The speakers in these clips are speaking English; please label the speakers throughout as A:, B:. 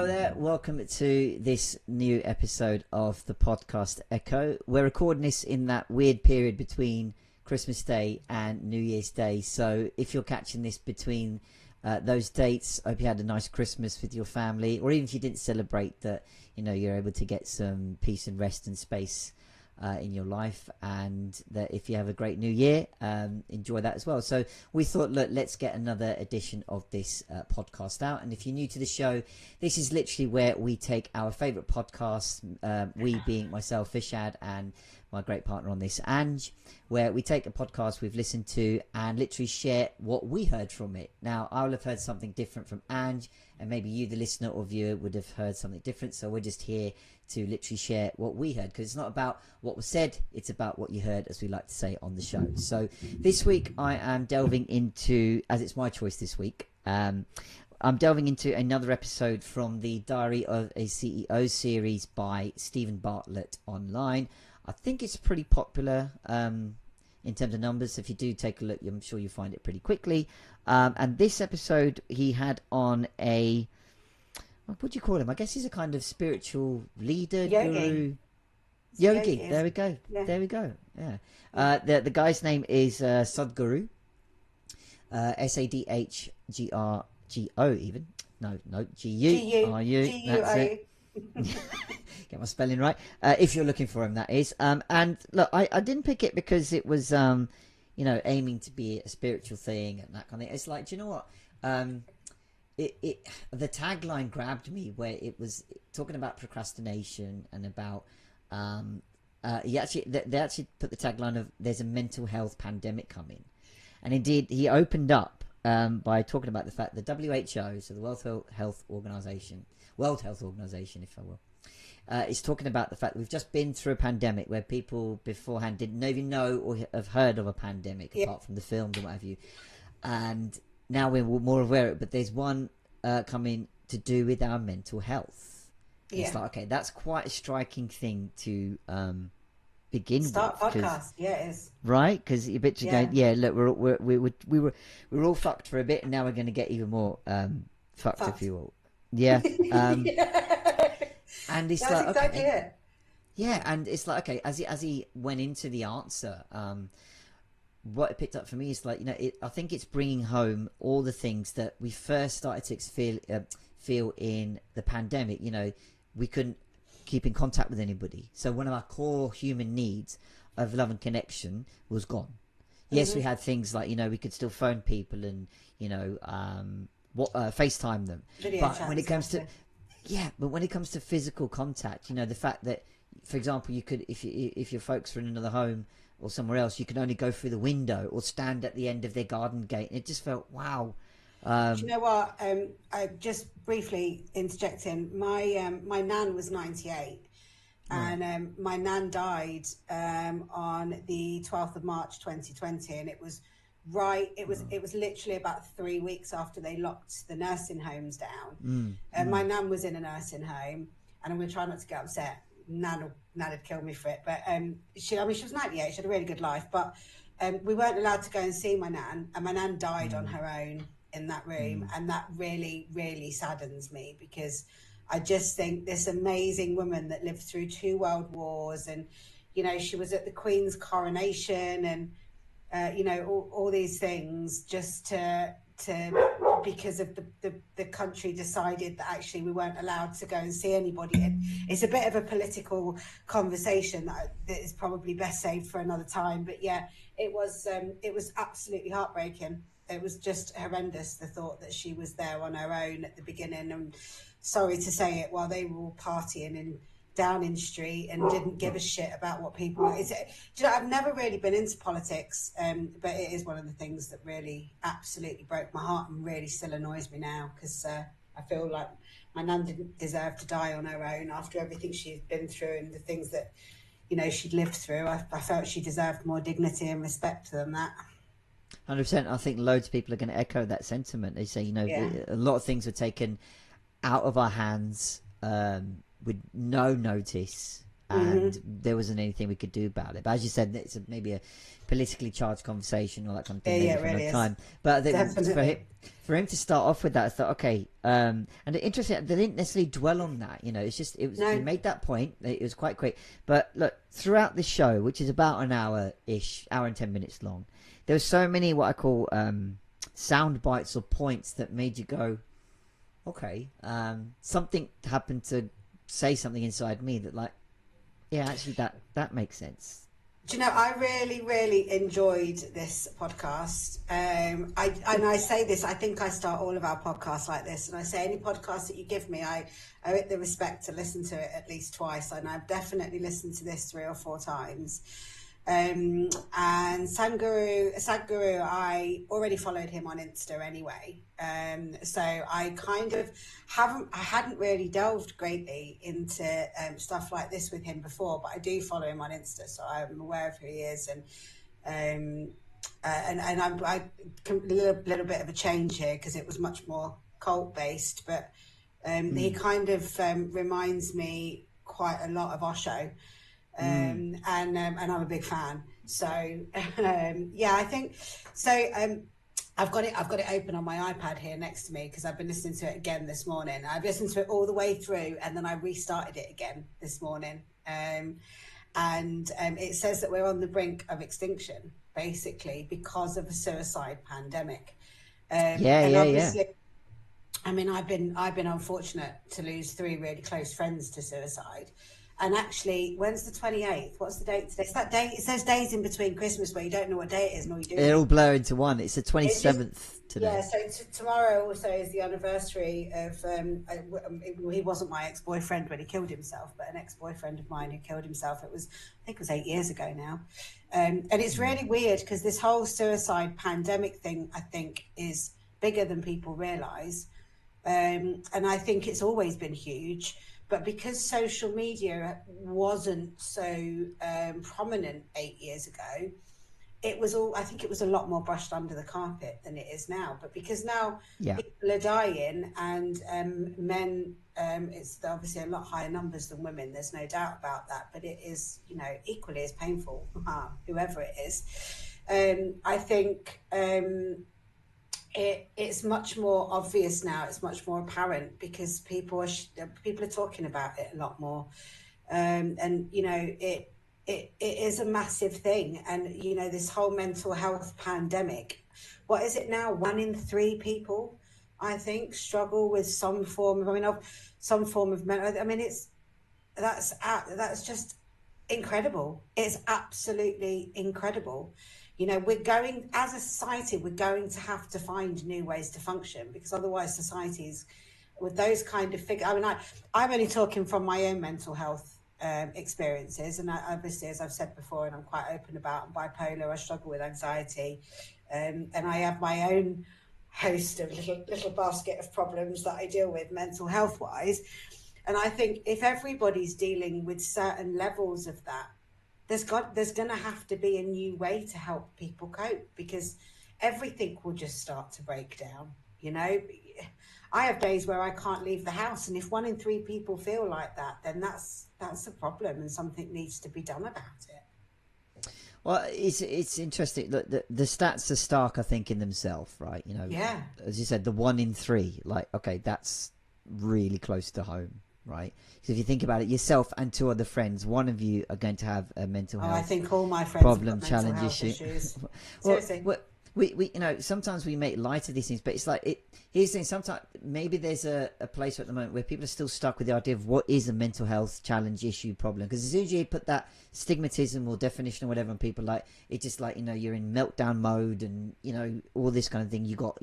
A: Hello there, welcome to this new episode of the podcast Echo. We're recording this in that weird period between Christmas Day and New Year's Day, so if you're catching this between those dates, I hope you had a nice Christmas with your family, or even if you didn't celebrate, that you're able to get some peace and rest and space in your life, and that if you have a great new year, enjoy that as well. So we thought, look, let's get another edition of this podcast out. And if you're new to the show, this is literally where we take our favorite podcasts, we being myself, Vish, and my great partner on this, Ange, where we take a podcast we've listened to and literally share what we heard from it. Now, I will have heard something different from Ange, and maybe you, the listener or viewer, would have heard something different. So we're just here to literally share what we heard, because it's not about what was said, it's about what you heard, as we like to say on the show. So this week I am delving into, as it's my choice this week, I'm delving into another episode from the Diary of a CEO series by Stephen Bartlett online. I think it's pretty popular in terms of numbers. If you do take a look, I'm sure you'll find it pretty quickly. And this episode, he had on a, what do you call him? I guess he's a kind of spiritual leader, guru. Yogi. There we go. Yeah. There we go. Yeah. The guy's name is Sadhguru. Sadhgro even. No, Guru. That's it. Get my spelling right. If you're looking for him, that is. And look, I didn't pick it because it was, aiming to be a spiritual thing and that kind of thing. It's like, do you know what? The tagline grabbed me, where it was talking about procrastination and about they actually put the tagline of "there's a mental health pandemic coming," and indeed he opened up by talking about the fact that WHO, so the World Health Organization, if I will, is talking about the fact that we've just been through a pandemic where people beforehand didn't even know or have heard of a pandemic, apart from the films and what have you, and now we're more aware of it, but there's one coming to do with our mental health. It's like, okay, that's quite a striking thing to begin
B: start
A: with.
B: Podcast, it is.
A: Right, because you're a bit going, look, we were all fucked for a bit, and now we're going to get even more fucked, if you will. Yeah. And it's
B: that's
A: like,
B: exactly
A: okay,
B: it.
A: Yeah, and it's like, okay, as he went into the answer, what it picked up for me is like, I think it's bringing home all the things that we first started to feel in the pandemic. We couldn't keep in contact with anybody, so one of our core human needs of love and connection was gone. Yes, we had things like, we could still phone people and FaceTime them, but when it comes to physical contact, the fact that, for example, you could, if your folks are in another home or somewhere else, you can only go through the window or stand at the end of their garden gate. And it just felt, wow.
B: Do you know what? I just briefly interjecting. My nan was 98, and my nan died on the 12th of March 2020, and it was literally about 3 weeks after they locked the nursing homes down. My nan was in a nursing home, and I'm going to try not to get upset. Nan had killed me for it, but she was 98. She had a really good life, but we weren't allowed to go and see my nan, and my nan died on her own in that room, and that really, really saddens me, because I just think this amazing woman that lived through 2 world wars, and she was at the Queen's coronation, and all these things, just to because of the country decided that actually we weren't allowed to go and see anybody. And it's a bit of a political conversation that is probably best saved for another time. But yeah, it was absolutely heartbreaking. It was just horrendous, the thought that she was there on her own at the beginning, and sorry to say it, while they were all partying in Downing Street and didn't give a shit about what people. I've never really been into politics, but it is one of the things that really absolutely broke my heart and really still annoys me now, because I feel like my nan didn't deserve to die on her own after everything she'd been through and the things that she'd lived through. I felt she deserved more dignity and respect than that.
A: 100%. I think loads of people are going to echo that sentiment. They say, a lot of things were taken out of our hands with no notice, and there wasn't anything we could do about it. But as you said, it's maybe a politically charged conversation, all that kind of thing, maybe for
B: really
A: another time. But I think for him to start off with that, I thought, okay, and interesting, they didn't necessarily dwell on that, it's just, he made that point, it was quite quick. But look, throughout the show, which is about an hour-ish, hour and 10 minutes long, there were so many what I call sound bites or points that made you go, okay, something happened to say something inside me that, like, yeah, actually that makes sense.
B: Do you know, I really, really enjoyed this podcast. I say this, I think I start all of our podcasts like this, and I say any podcast that you give me, I owe it the respect to listen to it at least twice, and I've definitely listened to this 3 or 4 times. And Sadhguru, I already followed him on Insta anyway. So I kind of hadn't really delved greatly into stuff like this with him before, but I do follow him on Insta, so I'm aware of who he is, and I'm a little bit of a change here because it was much more cult based, but he kind of reminds me quite a lot of Osho. And I'm a big fan. So I think so. I've got it open on my iPad here next to me because I've been listening to it again this morning. I've listened to it all the way through, and then I restarted it again this morning. And it says that we're on the brink of extinction, basically, because of a suicide pandemic.
A: Yeah.
B: I mean, I've been unfortunate to lose 3 really close friends to suicide. And actually, when's the 28th? What's the date today? It's that day. It says days in between Christmas where you don't know what day it is and all you do.
A: They all blur into one. It's the 27th today.
B: Yeah, so tomorrow also is the anniversary of, he wasn't my ex-boyfriend when he killed himself, but an ex-boyfriend of mine who killed himself. I think it was 8 years ago now. And it's really weird because this whole suicide pandemic thing, I think, is bigger than people realise. And I think it's always been huge. But because social media wasn't so prominent 8 years ago, I think it was a lot more brushed under the carpet than it is now. But because now people are dying and men, it's obviously a lot higher numbers than women. There's no doubt about that. But it is, equally as painful, whoever it is. I think it's much more obvious now. It's much more apparent because people are talking about it a lot more, and it is a massive thing. And this whole mental health pandemic. What is it now? 1 in 3 people, I think, struggle with some form of mental. I mean, that's just incredible. It's absolutely incredible. As a society, we're going to have to find new ways to function because otherwise societies with those kind of figures, I'm only talking from my own mental health experiences. And obviously, as I've said before, and I'm quite open about, I'm bipolar, I struggle with anxiety. And I have my own host of little basket of problems that I deal with mental health wise. And I think if everybody's dealing with certain levels of that, there's going to have to be a new way to help people cope because everything will just start to break down. I have days where I can't leave the house, and if 1 in 3 people feel like that, then that's a problem, and something needs to be done about it.
A: Well, it's interesting. Look, the stats are stark, I think, in themselves, right? As you said, the 1 in 3, like, okay, that's really close to home. Right, so if you think about it, yourself and 2 other friends, one of you are going to have a mental health.
B: I think all my friends
A: problem,
B: have
A: challenge,
B: mental health
A: issue.
B: Issues.
A: Seriously, we sometimes we make light of these things, but it's like here's the thing. Sometimes maybe there's a place at the moment where people are still stuck with the idea of what is a mental health challenge, issue, problem. Because as soon as you put that stigmatism or definition or whatever on people, like it's just like you're in meltdown mode and all this kind of thing. You got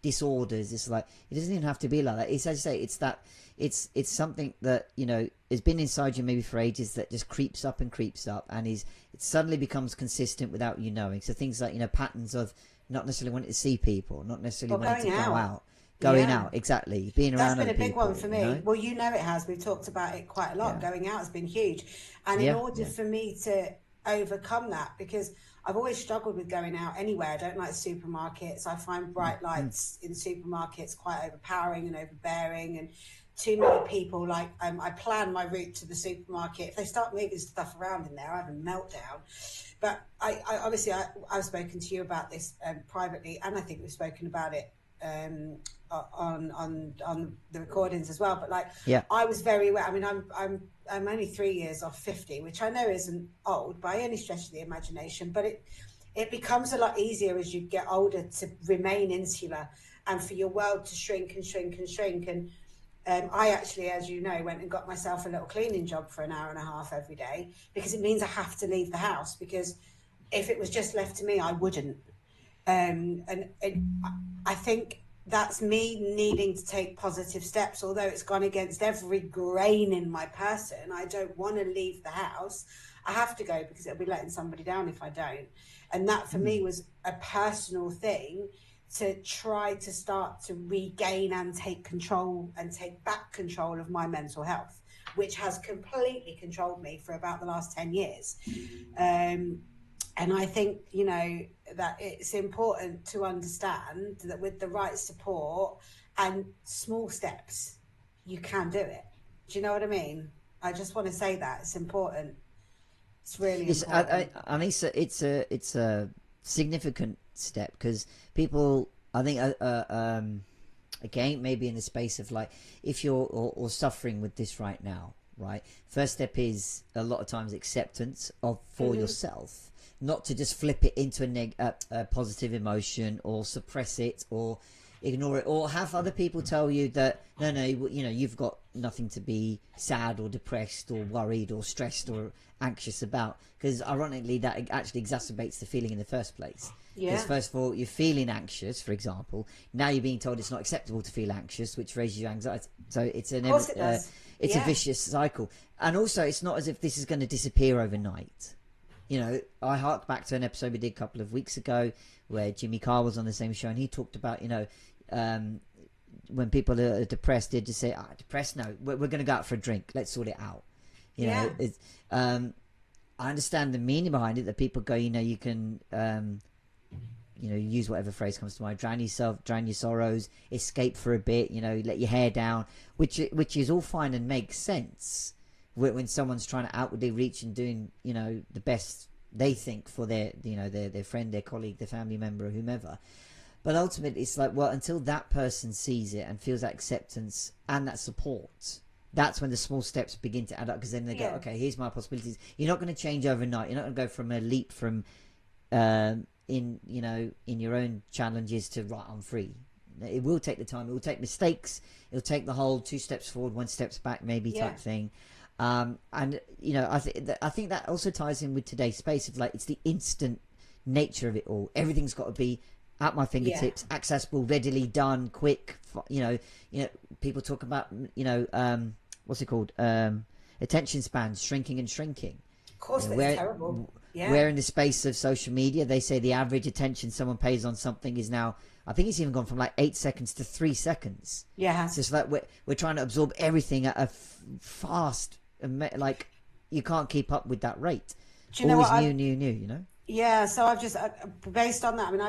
A: disorders. It's like it doesn't even have to be like that. It's, as you say, it's that. It's something that has been inside you maybe for ages that just creeps up and it suddenly becomes consistent without you knowing. So things like patterns of not necessarily wanting to see people, not necessarily wanting to go out, going out, exactly, being around other people.
B: That's been a big one for me. Well, it has. We've talked about it quite a lot. Going out has been huge, and in order for me to overcome that, because I've always struggled with going out anywhere. I don't like supermarkets. I find bright lights in supermarkets quite overpowering and overbearing, and too many people, like I plan my route to the supermarket. If they start moving stuff around in there, I have a meltdown. But I've spoken to you about this privately, and I think we've spoken about it on the recordings as well. But like,
A: Yeah.
B: I was very aware. I mean, I'm only 3 years off 50, which I know isn't old by any stretch of the imagination, but it becomes a lot easier as you get older to remain insular and for your world to shrink and shrink and shrink. And I actually, as you know, went and got myself a little cleaning job for an hour and a half every day, because it means I have to leave the house, because if it was just left to me, I wouldn't. And I think that's me needing to take positive steps, although it's gone against every grain in my person. I don't want to leave the house. I have to go because it'll be letting somebody down if I don't. And that for me was a personal thing, to try to start to regain and take control and take back control of my mental health, which has completely controlled me for about the last 10 years. And I think, you know, that it's important to understand that with the right support and small steps, you can do it. Do you know what I mean? I just want to say that it's important. It's really important.
A: And it's a significant step, because people, I think, again, maybe in the space of like, if you're or suffering with this right now, right? First step is a lot of times acceptance of for yourself, not to just flip it into a positive emotion, or suppress it, or ignore it, or have other people tell you that no, you know, you've got nothing to be sad or depressed or worried or stressed or anxious about, because ironically that actually exacerbates the feeling in the first place. Because first of all, you're feeling anxious, for example. Now you're being told it's not acceptable to feel anxious, which raises your anxiety. So it's a vicious cycle. And also, it's not as if this is going to disappear overnight. You know, I hark back to an episode we did a couple of weeks ago where Jimmy Carr was on the same show, and he talked about, you know, when people are depressed, they just say, depressed? No, we're going to go out for a drink. Let's sort it out. You know, I understand the meaning behind it, that people go, you know, you can, you know, use whatever phrase comes to mind, drown yourself, drown your sorrows, escape for a bit, you know, let your hair down, which is all fine and makes sense when someone's trying to outwardly reach and doing, you know, the best they think for their, you know, their friend, their colleague, their family member, or whomever. But ultimately, it's like, well, until that person sees it and feels that acceptance and that support, that's when the small steps begin to add up, because then they go, okay, here's my possibilities. You're not going to change overnight. You're not going to go from a leap from, in your own challenges to, right, I'm free. It will take the time. It will take mistakes. It'll take the whole 2 steps forward, 1 steps back, maybe type thing. And you know, I think that also ties in with today's space of like, it's the instant nature of it all. Everything's got to be at my fingertips, accessible, readily done, quick. You know, people talk about, you know, what's it called? Attention spans shrinking and shrinking.
B: Of course, that's terrible.
A: Where in the space of social media, they say the average attention someone pays on something is now, I think it's even gone from like 8 seconds to 3 seconds.
B: Yeah.
A: So it's like we're trying to absorb everything at a fast, like you can't keep up with that rate.
B: Do you know
A: Always
B: what
A: new, you know?
B: Yeah, so I've just, based on that, I mean,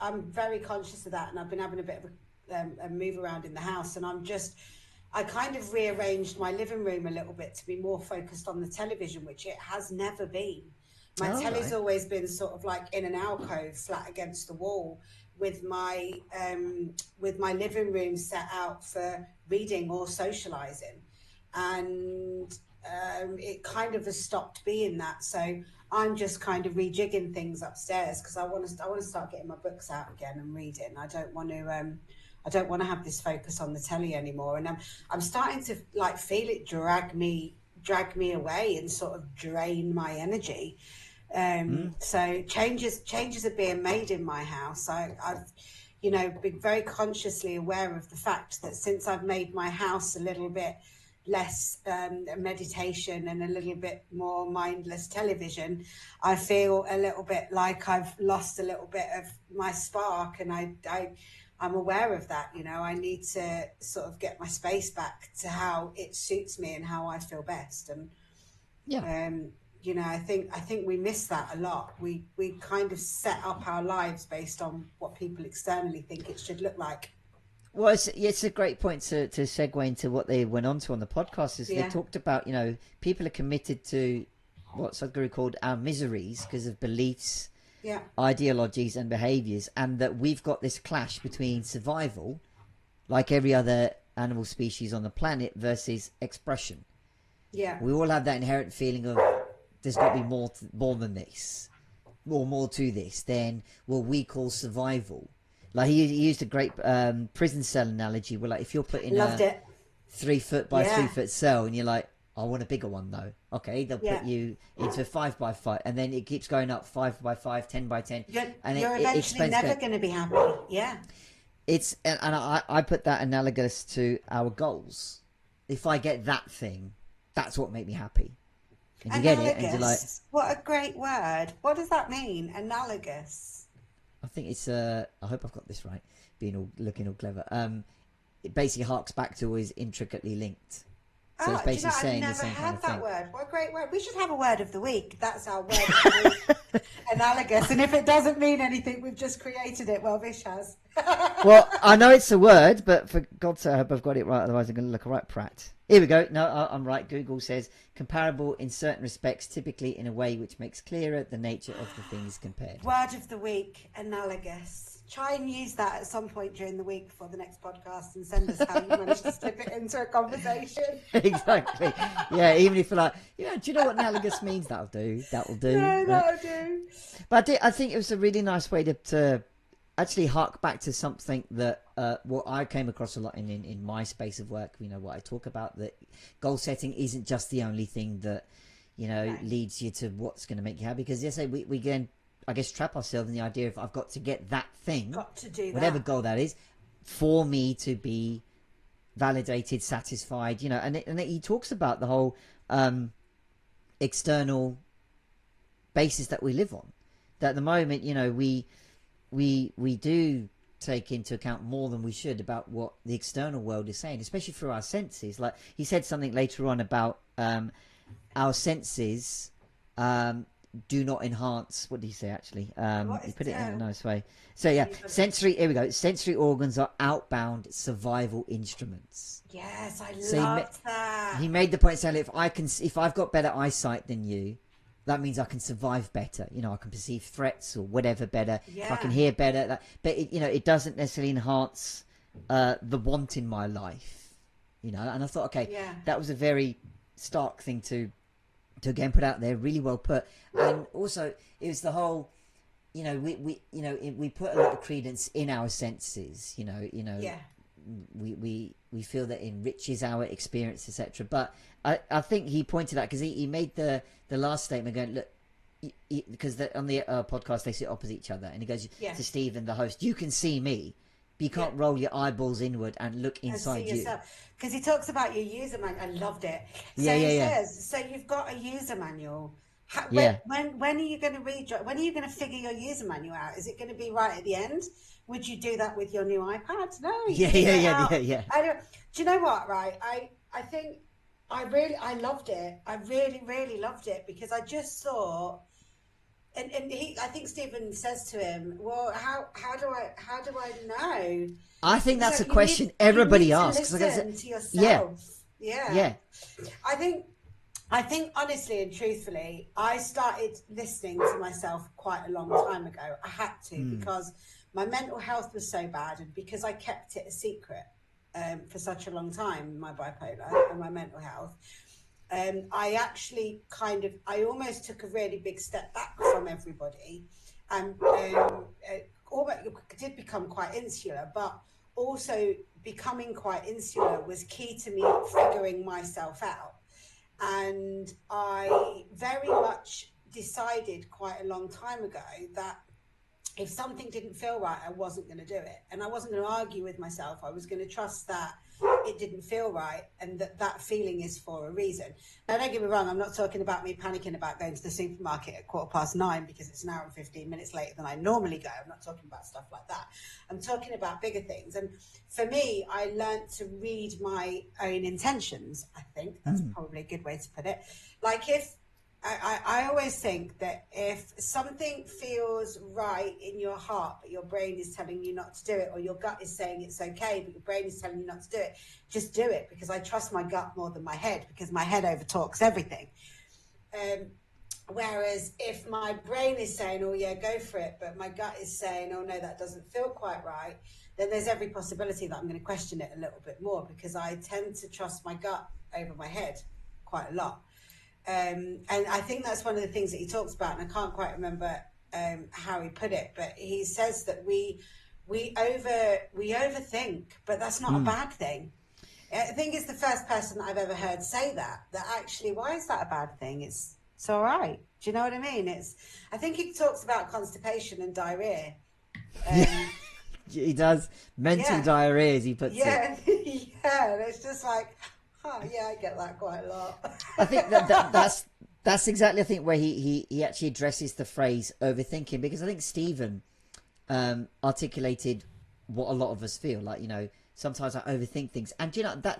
B: I'm very conscious of that, and I've been having a bit of a move around in the house, and I kind of rearranged my living room a little bit to be more focused on the television, which it has never been. My telly's always been sort of like in an alcove, flat against the wall, with my living room set out for reading or socializing, and it kind of has stopped being that. So I'm just kind of rejigging things upstairs, because I want to start getting my books out again and reading. I don't want to have this focus on the telly anymore, and I'm starting to like feel it drag me away and sort of drain my energy. So changes are being made in my house. I've you know, been very consciously aware of the fact that since I've made my house a little bit less meditation and a little bit more mindless television, I feel a little bit like I've lost a little bit of my spark, and I'm aware of that. You know, I need to sort of get my space back to how it suits me and how I feel best. And you know, I think we miss that a lot. We kind of set up our lives based on what people externally think it should look like.
A: Well, it's a great point to segue into what they went on to on the podcast. Is they
B: Yeah.
A: talked about, people are committed to what Sadhguru called our miseries because of beliefs,
B: Yeah.
A: ideologies, and behaviors, and that we've got this clash between survival, like every other animal species on the planet, versus expression.
B: Yeah.
A: We all have that inherent feeling of there's got to be more than this, or more to this than what we call survival. Like he used a great prison cell analogy where, like, if you're put in
B: Loved
A: a
B: it.
A: 3 foot by
B: Yeah.
A: 3 foot cell and you're like, I want a bigger one though. Okay, they'll
B: Yeah.
A: put you into a 5 by 5, and then it keeps going up 5 by 5, 10 by 10, and
B: You're
A: it
B: eventually
A: expands.
B: never going to be happy. Yeah.
A: And I put that analogous to our goals. If I get that thing, that's what make me happy. And you get it, and you're like,
B: Analogous. What a great word. What does that mean? Analogous.
A: I think it's I hope I've got this right, looking all clever. It basically harks back to always intricately linked. So it's basically saying the same kind of thing.
B: I've never heard that word. What a great word. We should have a word of the week. That's our word of the week. Analogous. And if it doesn't mean anything, we've just created it. Well, Vish has.
A: Well, I know it's a word, but for God's sake, I hope I've got it right. Otherwise, I'm going to look right prat. Here we go. No, I'm right. Google says comparable in certain respects, typically in a way which makes clearer the nature of the things compared.
B: Word of the week. Analogous. Try and use that at some point during the week before the next podcast and send us how you managed to slip it into a conversation.
A: Exactly. Yeah, even if you're like, do you know what analogous means? That'll do. That will do.
B: No,
A: right?
B: that'll do.
A: But I think it was a really nice way to actually hark back to something that what I came across a lot in my space of work. What I talk about, that goal setting isn't just the only thing that leads you to what's going to make you happy. Because yes, we again, I guess, trap ourselves in the idea of I've got to get that thing,
B: Got to do
A: whatever
B: that.
A: goal that is, for me to be validated, satisfied. And he talks about the whole external basis that we live on. That at the moment, we do take into account more than we should about what the external world is saying, especially through our senses. Like he said something later on about our senses do not enhance. What did he say actually? He put it in a nice way. So yeah, here we go. Sensory organs are outbound survival instruments.
B: Yes, I
A: So
B: loved that.
A: He made the point saying, if I've got better eyesight than you, that means I can survive better. I can perceive threats or whatever better.
B: Yeah.
A: If I can hear better. But it doesn't necessarily enhance the want in my life. And I thought, okay, that was a very stark thing to again put out there. Really well put. And also, it was the whole, we put a lot of credence in our senses. We feel that enriches our experience, etc. But I think he pointed out, because he made the last statement going, look, because on the podcast they sit opposite each other, and he goes to Steve and the host, you can see me, but you can't roll your eyeballs inward and look inside you.
B: Because he talks about your user manual. I loved it. So says, so you've got a user manual. When are you going to read? When are you going to figure your user manual out? Is it going to be right at the end? Would you do that with your new iPad? No.
A: Yeah.
B: Do you know what? Right. I think I loved it. I really, really loved it, because I just saw, and I think Stephen says to him, well, how do I know?
A: I think that's a question everybody asks.
B: Listen to yourself. Yeah. I think honestly and truthfully, I started listening to myself quite a long time ago. I had to, because my mental health was so bad, and because I kept it a secret for such a long time, my bipolar and my mental health. I actually I almost took a really big step back from everybody, and did become quite insular, but also becoming quite insular was key to me figuring myself out. And I very much decided quite a long time ago that if something didn't feel right, I wasn't going to do it. And I wasn't going to argue with myself. I was going to trust that it didn't feel right, and that feeling is for a reason. Now, don't get me wrong, I'm not talking about me panicking about going to the supermarket at 9:15 because it's an hour and 15 minutes later than I normally go. I'm not talking about stuff like that. I'm talking about bigger things. And for me, I learned to read my own intentions. I think that's probably a good way to put it. Like, I always think that if something feels right in your heart, but your brain is telling you not to do it, or your gut is saying it's okay, but your brain is telling you not to do it, just do it, because I trust my gut more than my head, because my head overtalks everything. Whereas if my brain is saying, oh yeah, go for it, but my gut is saying, oh no, that doesn't feel quite right, then there's every possibility that I'm going to question it a little bit more, because I tend to trust my gut over my head quite a lot. And I think that's one of the things that he talks about, and I can't quite remember how he put it, but he says that we overthink, but that's not a bad thing. I think it's the first person that I've ever heard say that actually, why is that a bad thing? It's all right. Do you know what I mean? I think he talks about constipation and diarrhea.
A: Yeah, he does. Mental diarrhea, as he puts it.
B: Yeah, it's just like, oh yeah, I get that quite a lot.
A: I think that's exactly, I think, where he actually addresses the phrase overthinking, because I think Stephen articulated what a lot of us feel like. Sometimes I overthink things, and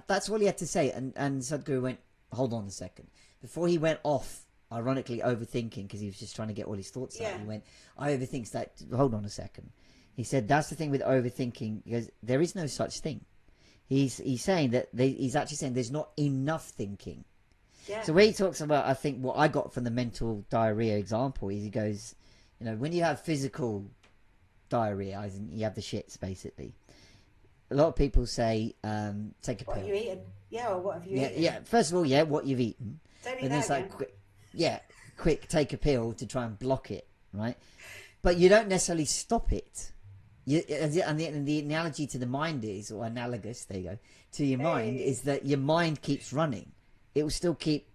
A: that's all he had to say. And Sadhguru went, hold on a second, before he went off, ironically overthinking, because he was just trying to get all his thoughts out. He went, I overthink that. Hold on a second. He said that's the thing with overthinking, because there is no such thing. He's saying that he's actually saying there's not enough thinking.
B: Yeah.
A: So where he talks about, I think what I got from the mental diarrhea example is, he goes, when you have physical diarrhea, as in you have the shits basically. A lot of people say, take a pill.
B: What have you eaten? Yeah, or what have you eaten?
A: Yeah. First of all, what you've eaten.
B: Don't eat that again.
A: Quick, take a pill to try and block it, right? But you don't necessarily stop it. And the analogy to the mind is, or analogous, there you go, to your mind, is that your mind keeps running. It will still keep.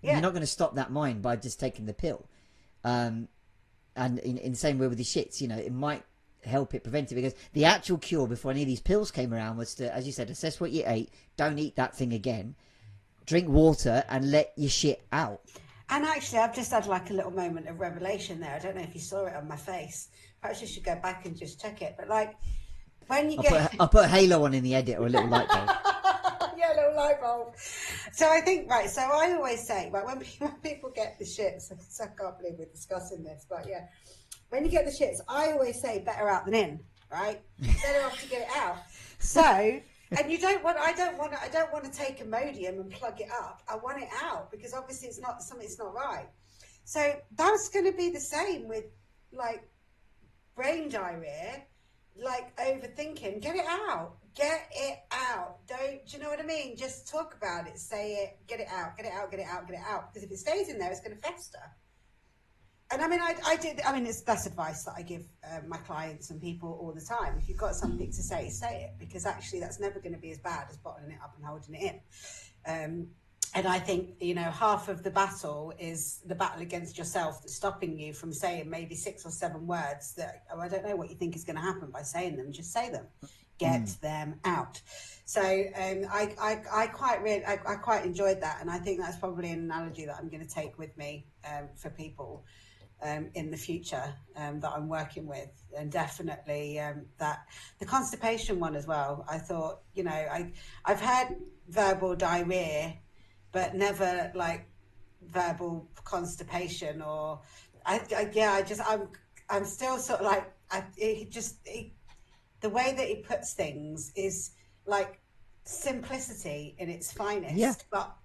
A: You're not going to stop that mind by just taking the pill. And in the same way with the shits, it might help it prevent it, because the actual cure before any of these pills came around was to, as you said, assess what you ate, don't eat that thing again, drink water, and let your shit out.
B: And actually, I've just had like a little moment of revelation there. I don't know if you saw it on my face. Perhaps you should go back and just check it. But like, when you
A: I'll put a halo on in the edit, or a little light bulb.
B: Yeah, a little light bulb. So I think, right, so I always say, right, when people get the shits, I can't believe we're discussing this, but yeah, when you get the shits, I always say better out than in, right? Better off to get it out. So, and I don't want to take Imodium and plug it up. I want it out, because obviously it's not right. So that's going to be the same with like brain diarrhea, like overthinking. Get it out. Get it out. Do you know what I mean? Just talk about it. Say it. Get it out. Get it out. Get it out. Get it out. Because if it stays in there, it's going to fester. And I mean, that's advice that I give my clients and people all the time. If you've got something to say it, because actually that's never going to be as bad as bottling it up and holding it in. And I think, half of the battle is the battle against yourself that's stopping you from saying maybe 6 or 7 words that, I don't know what you think is going to happen by saying them. Just say them. Get them out. So I quite enjoyed that. And I think that's probably an analogy that I'm going to take with me for people in the future that I'm working with. And definitely that the constipation one as well. I thought, I've had verbal diarrhea, but never like verbal constipation, or I'm still sort of like, the way that he puts things is like simplicity in its finest, but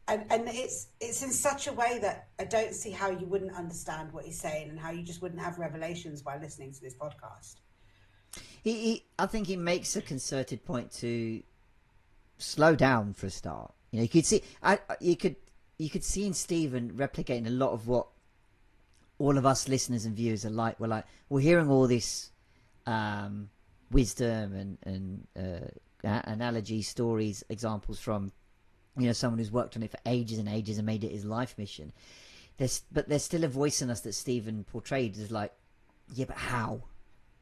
B: and it's in such a way that I don't see how you wouldn't understand what he's saying, and how you just wouldn't have revelations by listening to this podcast.
A: I think he makes a concerted point to slow down for a start. You could see, you could see in Stephen replicating a lot of what all of us listeners and viewers are like. We're hearing all this wisdom and analogies, stories, examples from someone who's worked on it for ages and ages and made it his life mission. But there's still a voice in us that Stephen portrayed as like, yeah, but how?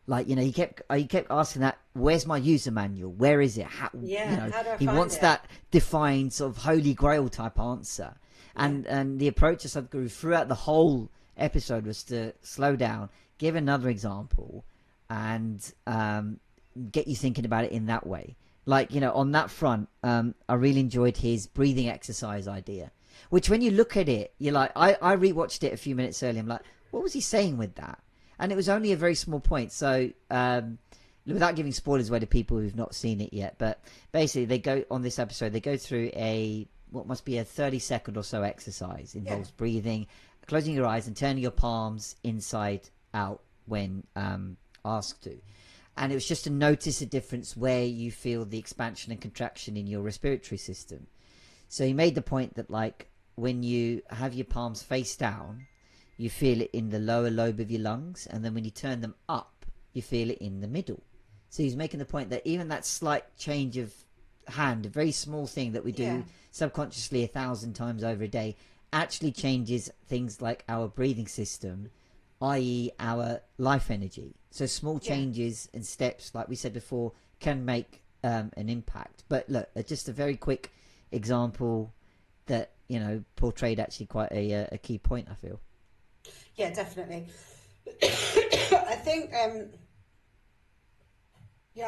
A: Like, he kept asking that, where's my user manual? Where is it? How, how do I he wants it? That defined sort of holy grail type answer. And the approach of Sadhguru throughout the whole episode was to slow down, give another example, and get you thinking about it in that way. Like, on that front, I really enjoyed his breathing exercise idea. Which when you look at it, you're like, I rewatched it a few minutes earlier. I'm like, what was he saying with that? And it was only a very small point. So without giving spoilers away to people who've not seen it yet, but basically they go on this episode, they go through what must be a 30-second or so exercise. It involves breathing, closing your eyes and turning your palms inside out when asked to. And it was just to notice a difference where you feel the expansion and contraction in your respiratory system. So he made the point that, like, when you have your palms face down, you feel it in the lower lobe of your lungs, and then when you turn them up, you feel it in the middle. So he's making the point that even that slight change of hand, a very small thing that we do subconsciously 1,000 times over a day, actually changes things like our breathing system, i.e. our life energy. So small changes and steps, like we said before, can make an impact. But look, just a very quick example that, you know, portrayed actually quite a key point, I feel.
B: Yeah, definitely. I think I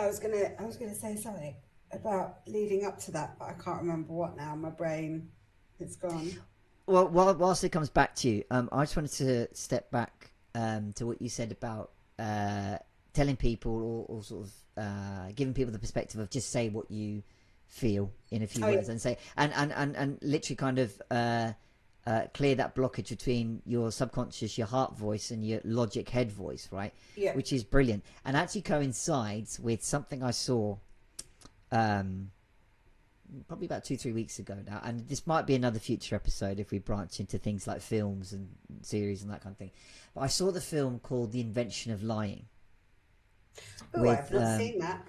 B: was gonna say something about leading up to that, but I can't remember what now. My brain, it's gone.
A: Well, whilst it comes back to you, I just wanted to step back to what you said about telling people or sort of giving people the perspective of just say what you feel in a few words and say and literally kind of clear that blockage between your subconscious, your heart voice, and your logic head voice, right?
B: Yeah.
A: Which is brilliant and actually coincides with something I saw probably about 2-3 weeks ago now, and this might be another future episode if we branch into things like films and series and that kind of thing. But I saw the film called The Invention of Lying.
B: Oh, I've not seen that.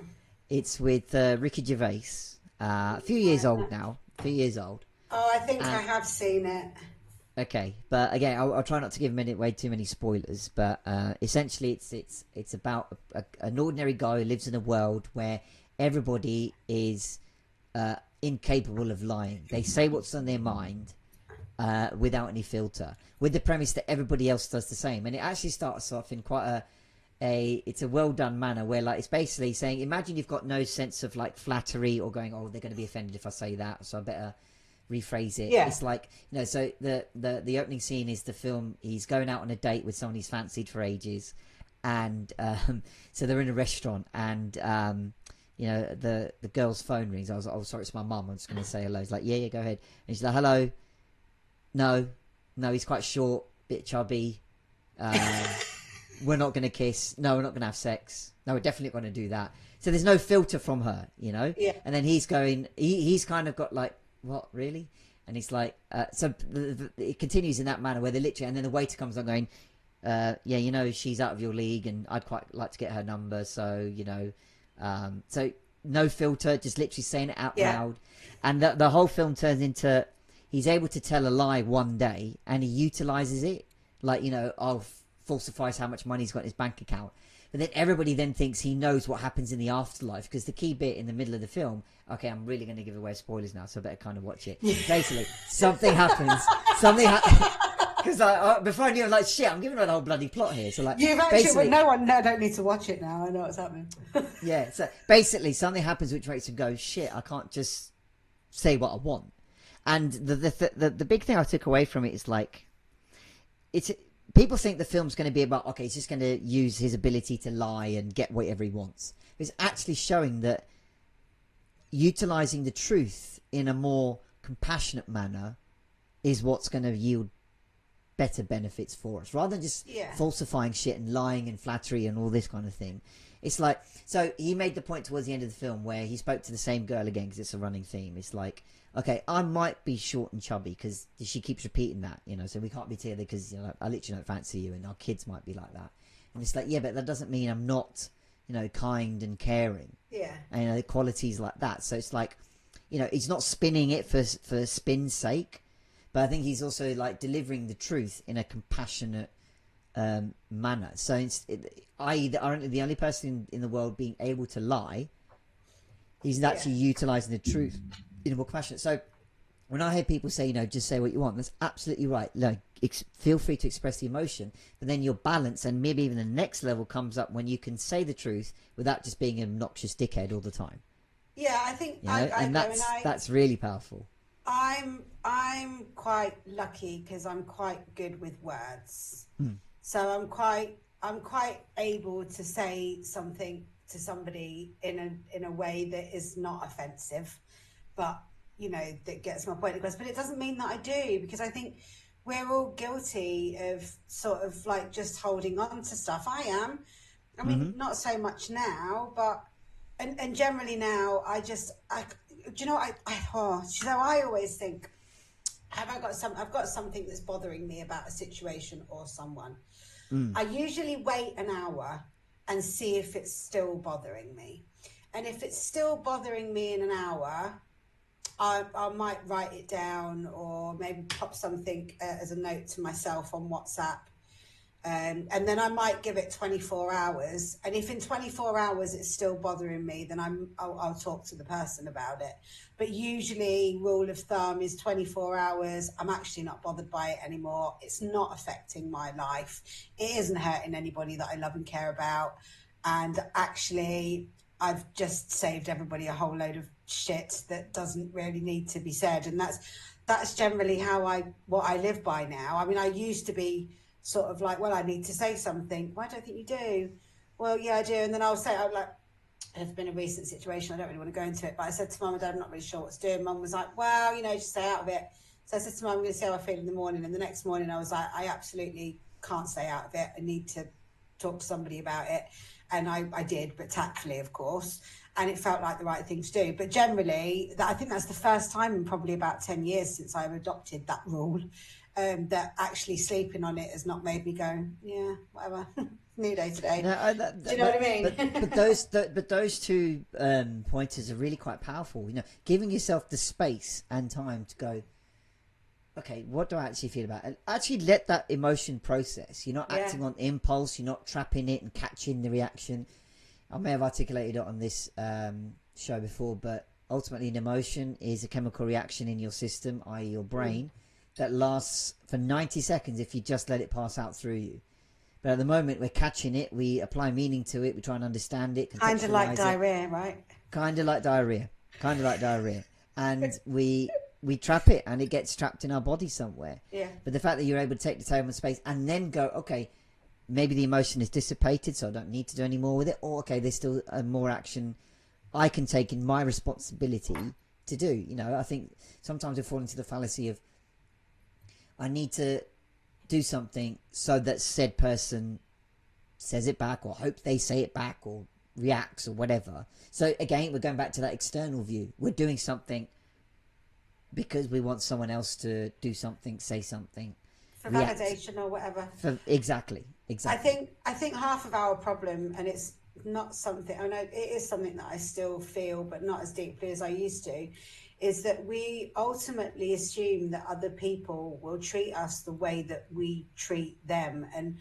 A: It's with Ricky Gervais, a few years old now.
B: Oh, I think I have seen it.
A: Okay, but again, I'll try not to give way too many spoilers. But essentially, it's about an ordinary guy who lives in a world where everybody is incapable of lying. They say what's on their mind without any filter, with the premise that everybody else does the same. And it actually starts off in quite it's a well done manner where, like, it's basically saying, imagine you've got no sense of like flattery or going, oh, they're going to be offended if I say that, so I better rephrase it. It's like, you know, so the opening scene is the film, he's going out on a date with someone he's fancied for ages, and so they're in a restaurant, and you know, the girl's phone rings. I was like, oh, sorry, it's my mum, I'm just going to say hello. He's like, yeah, go ahead. And she's like, hello. No, he's quite short, bit chubby. We're not going to kiss. No, we're not going to have sex. No, we're definitely not going to do that. So there's no filter from her, you know?
B: Yeah.
A: And then he's going, he's kind of got like, what, really? And he's like, so it continues in that manner where they're literally, and then the waiter comes on going, yeah, you know, she's out of your league and I'd quite like to get her number. So, you know, so no filter, just literally saying it out loud. And the whole film turns into, he's able to tell a lie one day and he utilizes it. Like, you know, falsifies how much money he's got in his bank account. But then everybody then thinks he knows what happens in the afterlife, because the key bit in the middle of the film, okay, I'm really going to give away spoilers now, so I better kind of watch it. Basically, something happens. Because before I knew, I'm like, shit, I'm giving away the whole bloody plot here. So like,
B: you've actually, no, I don't need to watch it now. I know what's happening.
A: Yeah, so basically something happens which makes him go, shit, I can't just say what I want. And the big thing I took away from it is like, people think the film's going to be about, okay, he's just going to use his ability to lie and get whatever he wants. It's actually showing that utilizing the truth in a more compassionate manner is what's going to yield better benefits for us, rather than just falsifying shit and lying and flattery and all this kind of thing. It's like, so he made the point towards the end of the film where he spoke to the same girl again, because it's a running theme. It's like, okay, I might be short and chubby because she keeps repeating that, you know, so we can't be together because, you know, I literally don't fancy you, and our kids might be like that. And it's like, yeah, but that doesn't mean I'm not, you know, kind and caring.
B: Yeah.
A: And, you know, qualities like that. So it's like, you know, he's not spinning it for spin's sake, but I think he's also like delivering the truth in a compassionate manner. So i.e. the only person in the world being able to lie, he's actually utilizing the truth in a more compassionate. So when I hear people say, you know, just say what you want, that's absolutely right. Like, feel free to express the emotion, but then your balance and maybe even the next level comes up when you can say the truth without just being an obnoxious dickhead all the time.
B: Yeah, I think,
A: you know? And that's really powerful.
B: I'm quite lucky because I'm quite good with words.
A: Mm.
B: So I'm quite able to say something to somebody in a way that is not offensive, but that gets my point across. But it doesn't mean that I do, because I think we're all guilty of sort of like just holding on to stuff. I am. I mean,
A: Mm-hmm.
B: not so much now, but and generally now I do you know I always think, I've got something that's bothering me about a situation or someone.
A: Mm.
B: I usually wait an hour and see if it's still bothering me. And if it's still bothering me in an hour, I might write it down, or maybe pop something as a note to myself on WhatsApp. And then I might give it 24 hours. And if in 24 hours it's still bothering me, then I'll talk to the person about it. But usually, rule of thumb is 24 hours. I'm actually not bothered by it anymore. It's not affecting my life. It isn't hurting anybody that I love and care about. And actually, I've just saved everybody a whole load of shit that doesn't really need to be said. And that's generally what I live by now. I mean, I used to be sort of like, well, I need to say something. Why don't I think you do? Well, yeah, I do. And then I'm like, there's been a recent situation, I don't really want to go into it, but I said to Mum and Dad, I'm not really sure what to do. And Mum was like, well, just stay out of it. So I said to Mum, I'm going to see how I feel in the morning. And the next morning I was like, I absolutely can't stay out of it. I need to talk to somebody about it. And I did, but tactfully, of course. And it felt like the right thing to do. But generally, I think that's the first time in probably about 10 years since I've adopted that rule, that actually sleeping on it has not made me go, yeah, whatever, new day today.
A: No,
B: Do you know what I mean?
A: but those two pointers are really quite powerful. Giving yourself the space and time to go, okay, what do I actually feel about it? And actually let that emotion process. You're not acting on impulse. You're not trapping it and catching the reaction. I may have articulated it on this show before, but ultimately an emotion is a chemical reaction in your system, i.e. your brain, that lasts for 90 seconds if you just let it pass out through you. But at the moment, we're catching it, we apply meaning to it, we try and understand it,
B: Kind of like
A: contextualize it.
B: diarrhea, right?
A: Kind of like diarrhea. And we trap it, and it gets trapped in our body somewhere.
B: Yeah.
A: But the fact that you're able to take the time and space and then go, okay, maybe the emotion is dissipated, so I don't need to do any more with it. Or, okay, there's still more action I can take in my responsibility to do. I think sometimes we fall into the fallacy of, I need to do something so that said person says it back, or hope they say it back, or reacts, or whatever. So again, we're going back to that external view. We're doing something because we want someone else to do something, say something,
B: for validation or whatever.
A: Exactly.
B: I think half of our problem, and it's not something, I know it is something that I still feel, but not as deeply as I used to, is that we ultimately assume that other people will treat us the way that we treat them. And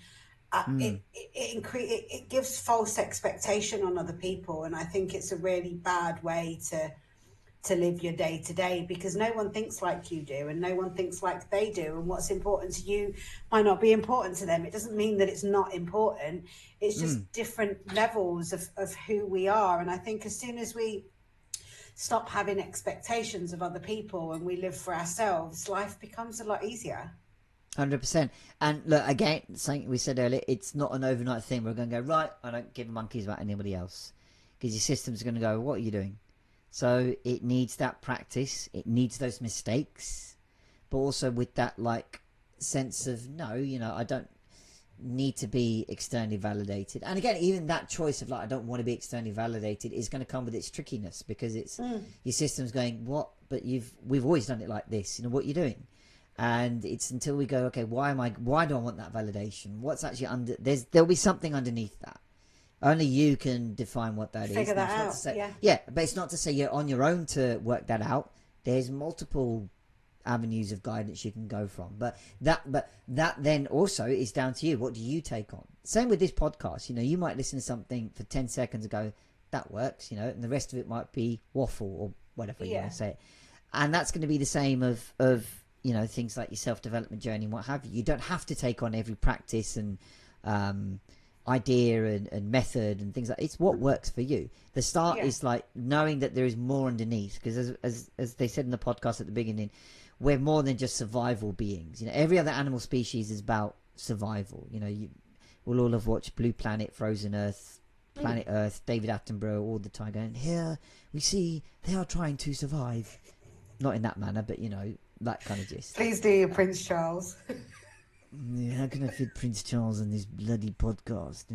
B: it gives false expectation on other people. And I think it's a really bad way to live your day to day, because no one thinks like you do and no one thinks like they do, and what's important to you might not be important to them. It doesn't mean that it's not important. It's just different levels of who we are. And I think as soon as we stop having expectations of other people and we live for ourselves, life becomes a lot easier.
A: 100%. And look, again, something we said earlier, it's not an overnight thing. We're going to go, right, I don't give monkeys about anybody else, because your system's going to go, what are you doing? So it needs that practice, it needs those mistakes, but also with that like sense of, no, I don't need to be externally validated. And again, even that choice of like, I don't want to be externally validated is going to come with its trickiness, because it's your system's going, what? But we've always done it like this. What you're doing. And it's until we go, okay, why do I want that validation? What's actually there'll be something underneath that. Only you can define what that is.
B: Figure that out.
A: But it's not to say you're on your own to work that out. There's multiple avenues of guidance you can go from. But that then also is down to you. What do you take on? Same with this podcast. You might listen to something for 10 seconds and go, that works, and the rest of it might be waffle or whatever you want to say. And that's going to be the same of things like your self-development journey and what have you. You don't have to take on every practice and idea and method and things like it's what works for you. The start is like knowing that there is more underneath, because as they said in the podcast at the beginning, we're more than just survival beings. You know, every other animal species is about survival. You know, we'll all have watched Blue Planet, Frozen Earth, Planet Earth, David Attenborough all the time going, here we see they are trying to survive. Not in that manner, but you know, that kind of gist.
B: Please do your Prince Charles.
A: How can I fit Prince Charles on this bloody podcast?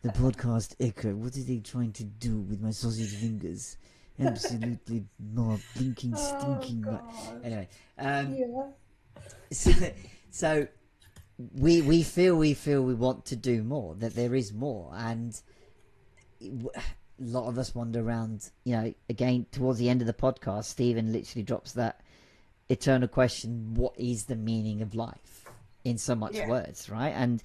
A: The podcast Echo. What are they trying to do with my sausage fingers? Absolutely more blinking, stinking. Anyway, so we feel we want to do more. That there is more, and a lot of us wander around. You know, again towards the end of the podcast, Stephen literally drops that eternal question: what is the meaning of life? In so much words, right? And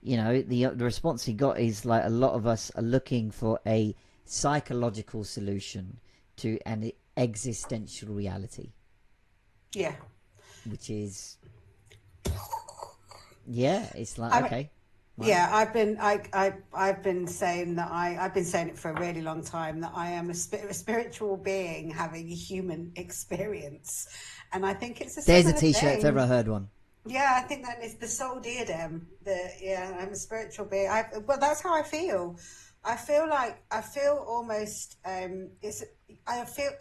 A: you know, the response he got is like a lot of us are looking for a psychological solution to an existential reality.
B: Yeah.
A: Which is, it's like, okay.
B: Right. Yeah, I've been saying that I've been saying it for a really long time, that I am a spiritual being having a human experience, and I think it's a
A: there's
B: similar
A: a t-shirt
B: thing.
A: if ever I heard one.
B: Yeah, I think that is the soul diadem. I'm a spiritual being. Well, that's how I feel. I feel almost I feel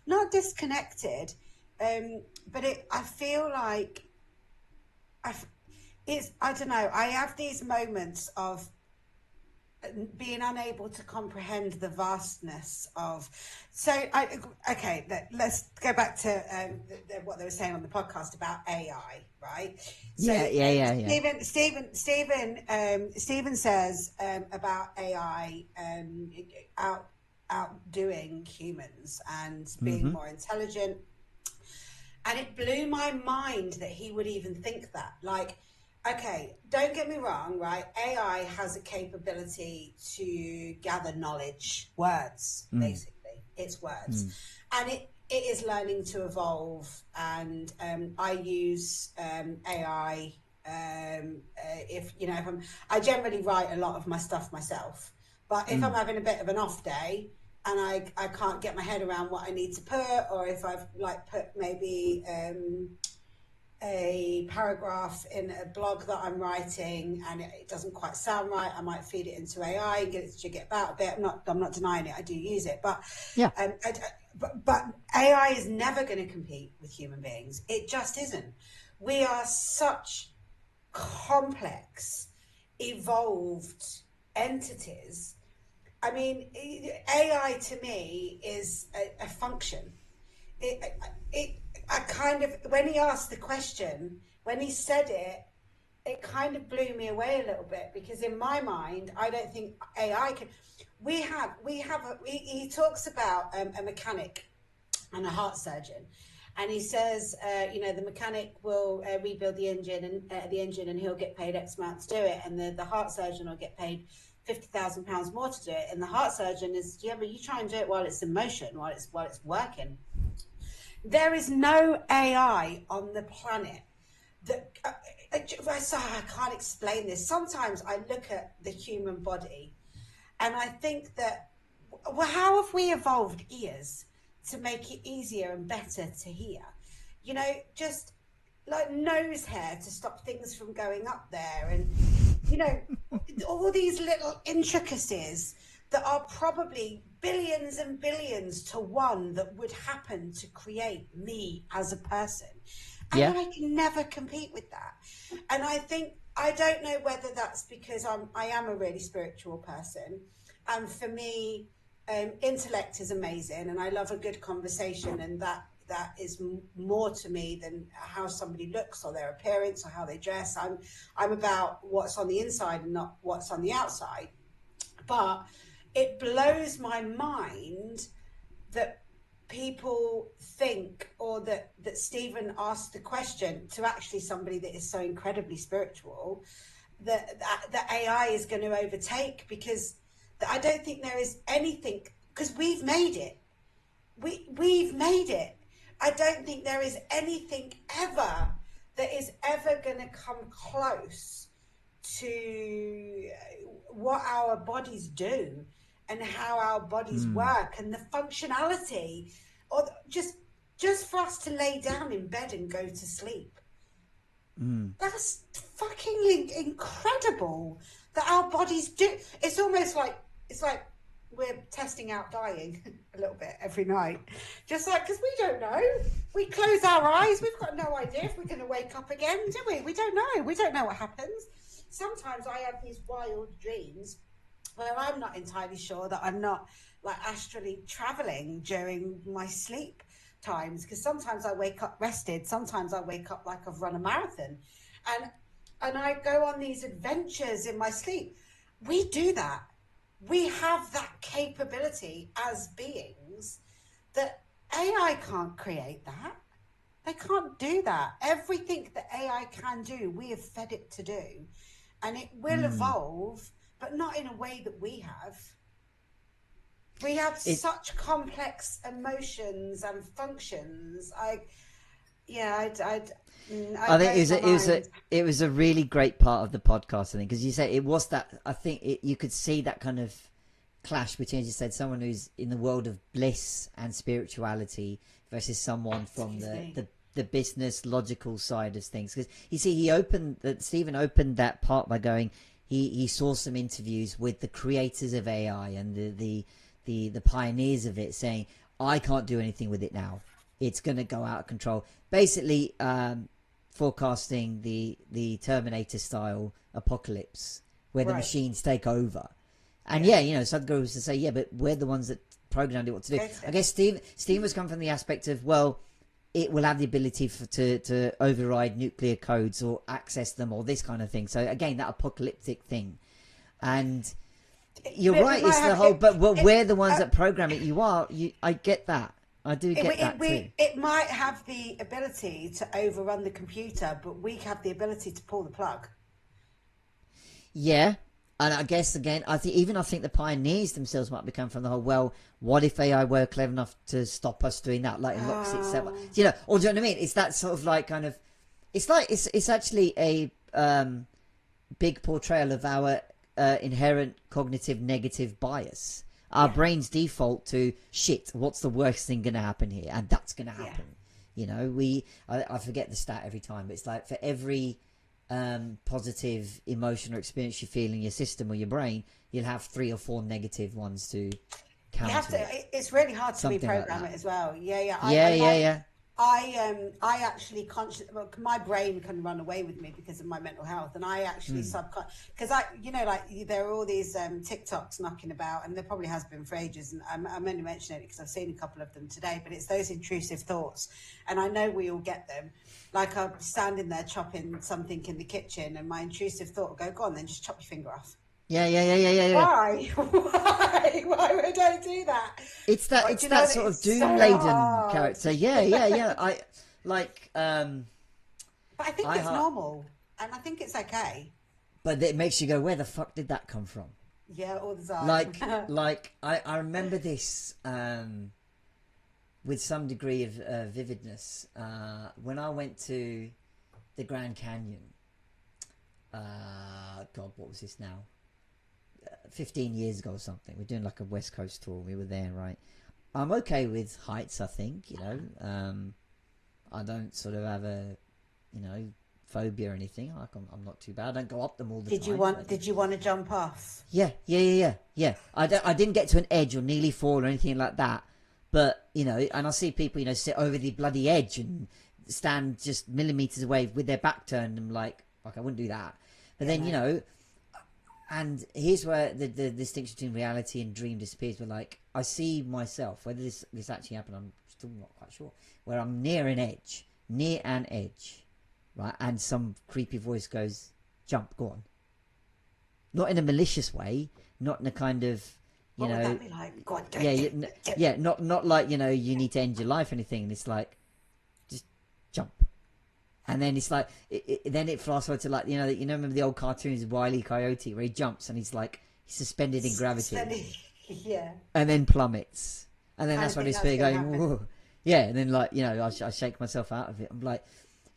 B: not disconnected, but I feel like I don't know. I have these moments of being unable to comprehend the vastness of. Let's go back to what they were saying on the podcast about AI, right? So, Stephen says about AI outdoing humans and being more intelligent, and it blew my mind that he would even think that. Like, okay, don't get me wrong, right? AI has a capability to gather knowledge, words, basically. It's words. And it is learning to evolve. And I use AI I generally write a lot of my stuff myself. But if I'm having a bit of an off day and I can't get my head around what I need to put, or if I've put maybe a paragraph in a blog that I'm writing and it doesn't quite sound right, I might feed it into AI and get it to jig it about a bit. I'm not denying it, I do use it, but but AI is never going to compete with human beings. It just isn't. We are such complex, evolved entities. I mean, AI to me is a function. I kind of, when he asked the question, when he said it, it kind of blew me away a little bit, because in my mind, I don't think AI can. He talks about a mechanic and a heart surgeon, and he says, the mechanic will rebuild the engine and he'll get paid X amount to do it, and the heart surgeon will get paid £50,000 more to do it. And the heart surgeon is, but you try and do it while it's in motion, while it's working. There is no AI on the planet that I can't explain this. Sometimes I look at the human body and I think that, well, how have we evolved ears to make it easier and better to hear? You know, just like nose hair to stop things from going up there, and you know, all these little intricacies that are probably billions and billions to one that would happen to create me as a person. And I can never compete with that. And I think, I don't know whether that's because I am a really spiritual person. And for me, intellect is amazing. And I love a good conversation. And that is more to me than how somebody looks or their appearance or how they dress. I'm about what's on the inside and not what's on the outside. But it blows my mind that people think, or that Stephen asked the question to actually somebody that is so incredibly spiritual, that AI is going to overtake, because I don't think there is anything, because we've made it. We've made it. I don't think there is anything ever that is ever going to come close to what our bodies do and how our bodies work and the functionality, or just for us to lay down in bed and go to sleep. That's fucking incredible that our bodies do. It's almost like we're testing out dying a little bit every night, just like, because we don't know. We close our eyes, we've got no idea if we're going to wake up again, do we? We don't know what happens. Sometimes I have these wild dreams where I'm not entirely sure that I'm not like astrally traveling during my sleep times, because sometimes I wake up rested, sometimes I wake up like I've run a marathon, and I go on these adventures in my sleep. We do that. We have that capability as beings that AI can't create that. They can't do that. Everything that AI can do, we have fed it to do, and it will evolve, but not in a way that we have. We have such complex emotions and functions. I think
A: it was a really great part of the podcast, I think, because you say it was that. I think you could see that kind of clash between, as you said, someone who's in the world of bliss and spirituality versus someone from the business logical side of things. Because you see, Stephen opened that part by going, he saw some interviews with the creators of AI and the pioneers of it, saying, I can't do anything with it now. It's going to go out of control. Basically, forecasting the Terminator style apocalypse where the machines take over. And Sadhguru was to say, but we're the ones that programmed it what to do. Exactly. I guess Steve was coming from the aspect of, well, it will have the ability to override nuclear codes or access them or this kind of thing. So again, that apocalyptic thing. And you're right, it's the whole, but we're the ones that program it. I get that. I do get that too.
B: It might have the ability to overrun the computer, but we have the ability to pull the plug.
A: Yeah. And I guess, again, I think the pioneers themselves might become from the whole, well, what if AI were clever enough to stop us doing that? Like, it locks itself up. Or do you know what I mean? It's that sort of like kind of, it's actually a big portrayal of our inherent cognitive negative bias. Our brains default to, shit, what's the worst thing going to happen here? And that's going to happen. I forget the stat every time, but it's like for every positive emotional experience you feel in your system or your brain, you'll have 3 or 4 negative ones to counter.
B: It's really hard to reprogram it as well. I actually my brain can run away with me because of my mental health, and I actually because there are all these TikToks knocking about, and there probably has been for ages, and I'm only mentioning it because I've seen a couple of them today, but it's those intrusive thoughts, and I know we all get them. Like, I'm standing there chopping something in the kitchen, and my intrusive thought will go on, then just chop your finger off.
A: Yeah.
B: Why? Why would I do that?
A: It's that sort of doom-laden character. Yeah. But
B: I think it's normal, and I think it's okay.
A: But it makes you go, where the fuck did that come from?
B: Yeah, all the time.
A: Like I remember this with some degree of vividness when I went to the Grand Canyon. God, what was this now? 15 years ago or something. We're doing like a West Coast tour. We were there, right? I'm okay with heights, I think, I don't sort of have a, phobia or anything. I'm not too bad. I don't go up them all the time.
B: Did you want to jump off?
A: Yeah. I didn't get to an edge or nearly fall or anything like that. But, and I see people, sit over the bloody edge and stand just millimeters away with their back turned. I'm like, I wouldn't do that. But then, and here's where the distinction between reality and dream disappears. But like, I see myself, whether this actually happened, I'm still not quite sure, where I'm near an edge, right? And some creepy voice goes, jump, go on. Not in a malicious way, not in a kind of,
B: what would that be like? Go on, do
A: it. Not like, you need to end your life or anything. It's like, just jump. And then it's like, then it fast forward to like, remember the old cartoons of Wile E. Coyote where he jumps and he's like, he's suspended in gravity.
B: Yeah.
A: And then plummets. And then that's when his fear going, whoa. Yeah. And then like, I shake myself out of it. I'm like,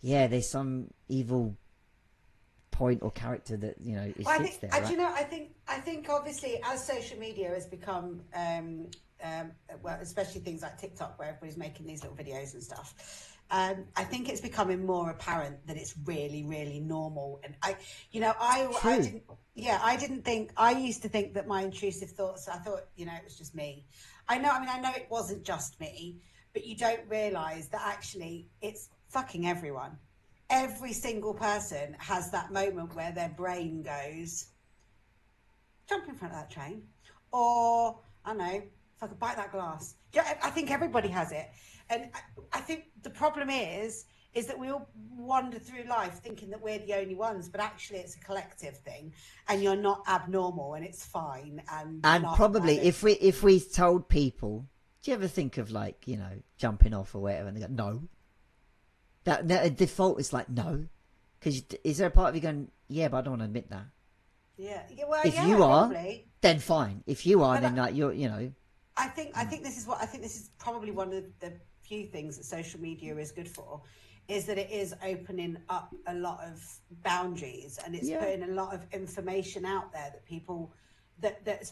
A: yeah, there's some evil point or character that it
B: Well,
A: sits there, right?
B: I think obviously as social media has become, well, especially things like TikTok where everybody's making these little videos and stuff. I think it's becoming more apparent that it's really, really normal. And
A: True.
B: I didn't think, I used to think that my intrusive thoughts, I thought, it was just me. I know it wasn't just me, but you don't realize that actually it's fucking everyone. Every single person has that moment where their brain goes, jump in front of that train, or I don't know, if I could bite that glass. Yeah, I think everybody has it, and I think the problem is that we all wander through life thinking that we're the only ones, but actually it's a collective thing, and you're not abnormal, and it's fine, and
A: And
B: laugh
A: probably
B: about it.
A: if we told people, do you ever think of jumping off or whatever, and they go no. That default is like no, because is there a part of you going, yeah, but I don't want to admit that.
B: Yeah, well,
A: If
B: yeah,
A: you are,
B: probably.
A: then fine. If you are,
B: But
A: then like you're,
B: I think this is probably one of the few things that social media is good for, is that it is opening up a lot of boundaries, and it's
A: yeah.
B: putting a lot of information out there that people it's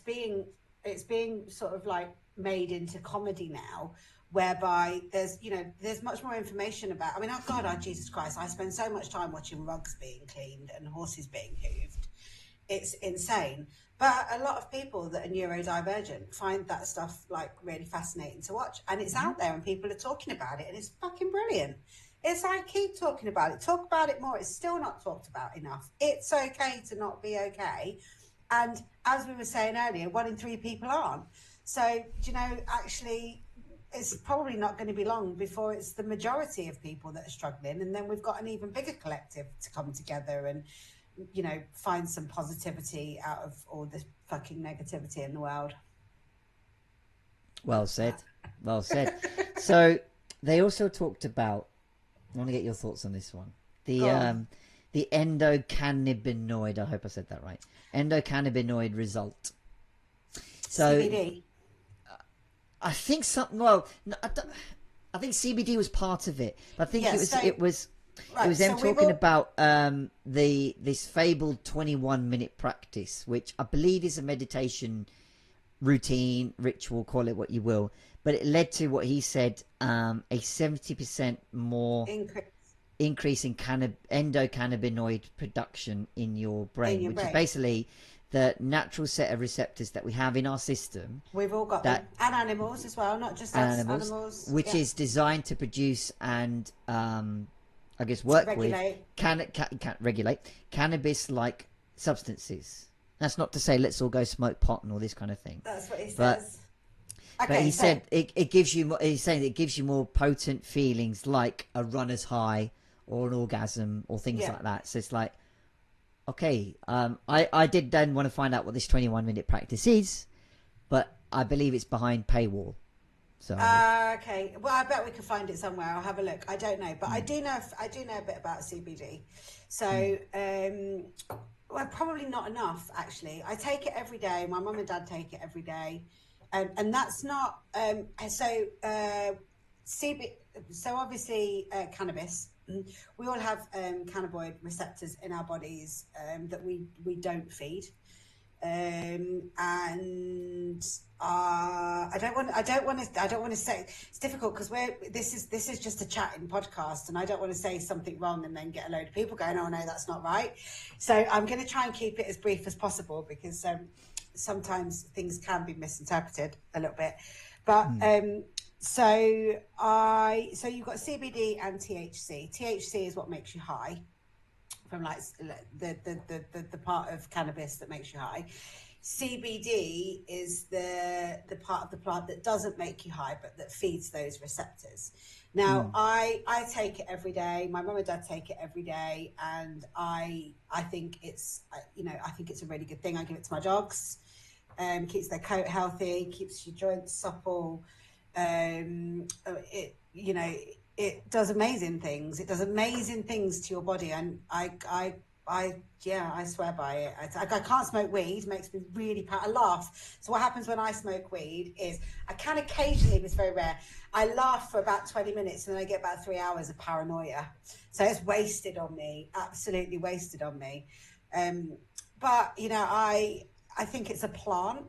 B: being sort of like made into comedy now, whereby there's much more information about. I mean, oh Jesus Christ, I spend so much time watching rugs being cleaned and horses being hooved. It's insane. But a lot of people that are neurodivergent find that stuff like really fascinating to watch, and it's out there and people are talking about it, and it's fucking brilliant. It's like, keep talking about it, talk about it more. It's still not talked about enough. It's okay to not be okay. And as we were saying earlier, 1 in 3 people aren't. So, actually, it's probably not going to be long before it's the majority of people that are struggling. And then we've got an even bigger collective to come together and, find some positivity out of all this fucking negativity in the world.
A: Well said. Well said. So they also talked about. I want to get your thoughts on this one. The endocannabinoid. I hope I said that right. Endocannabinoid result. So
B: CBD.
A: I think something. Well, no, I think CBD was part of it. But I think it was them talking about this fabled 21-minute practice, which I believe is a meditation routine, ritual, call it what you will. But it led to what he said, a 70% more increase in endocannabinoid production in your brain, which is basically the natural set of receptors that we have in our system.
B: We've all got them. And animals as well, not just us, animals.
A: Which is designed to produce and, I guess, work
B: regulate.
A: with, regulate cannabis-like substances. That's not to say let's all go smoke pot and all this kind of thing.
B: That's what he says.
A: But he said it gives you. He's saying it gives you more potent feelings like a runner's high or an orgasm or things like that. So it's like, okay, I did then want to find out what this 21-minute practice is, but I believe it's behind paywall. So
B: okay, well, I bet we could find it somewhere. I'll have a look. I don't know, but I do know a bit about CBD. So, well, probably not enough actually. I take it every day. My mum and dad take it every day, and that's not CBD. So obviously, cannabis. We all have cannabinoid receptors in our bodies that we don't feed. And I don't want to say it's difficult because this is just a chatting podcast, and I don't want to say something wrong and then get a load of people going, oh no, that's not right. So I'm going to try and keep it as brief as possible because sometimes things can be misinterpreted a little bit. But so you've got CBD and THC. THC is what makes you high, from like the part of cannabis that makes you high. CBD is the part of the plant that doesn't make you high, but that feeds those receptors. Now, I take it every day. My mum and dad take it every day, and I think it's I think it's a really good thing. I give it to my dogs. Keeps their coat healthy, keeps your joints supple. It does amazing things. It does amazing things to your body, and I I swear by it. I can't smoke weed. It makes me really I laugh. So what happens when I smoke weed is I can occasionally, but it's very rare. I laugh for about 20 minutes and then I get about 3 hours of paranoia. So it's wasted on me, absolutely wasted on me. But I think it's a plant.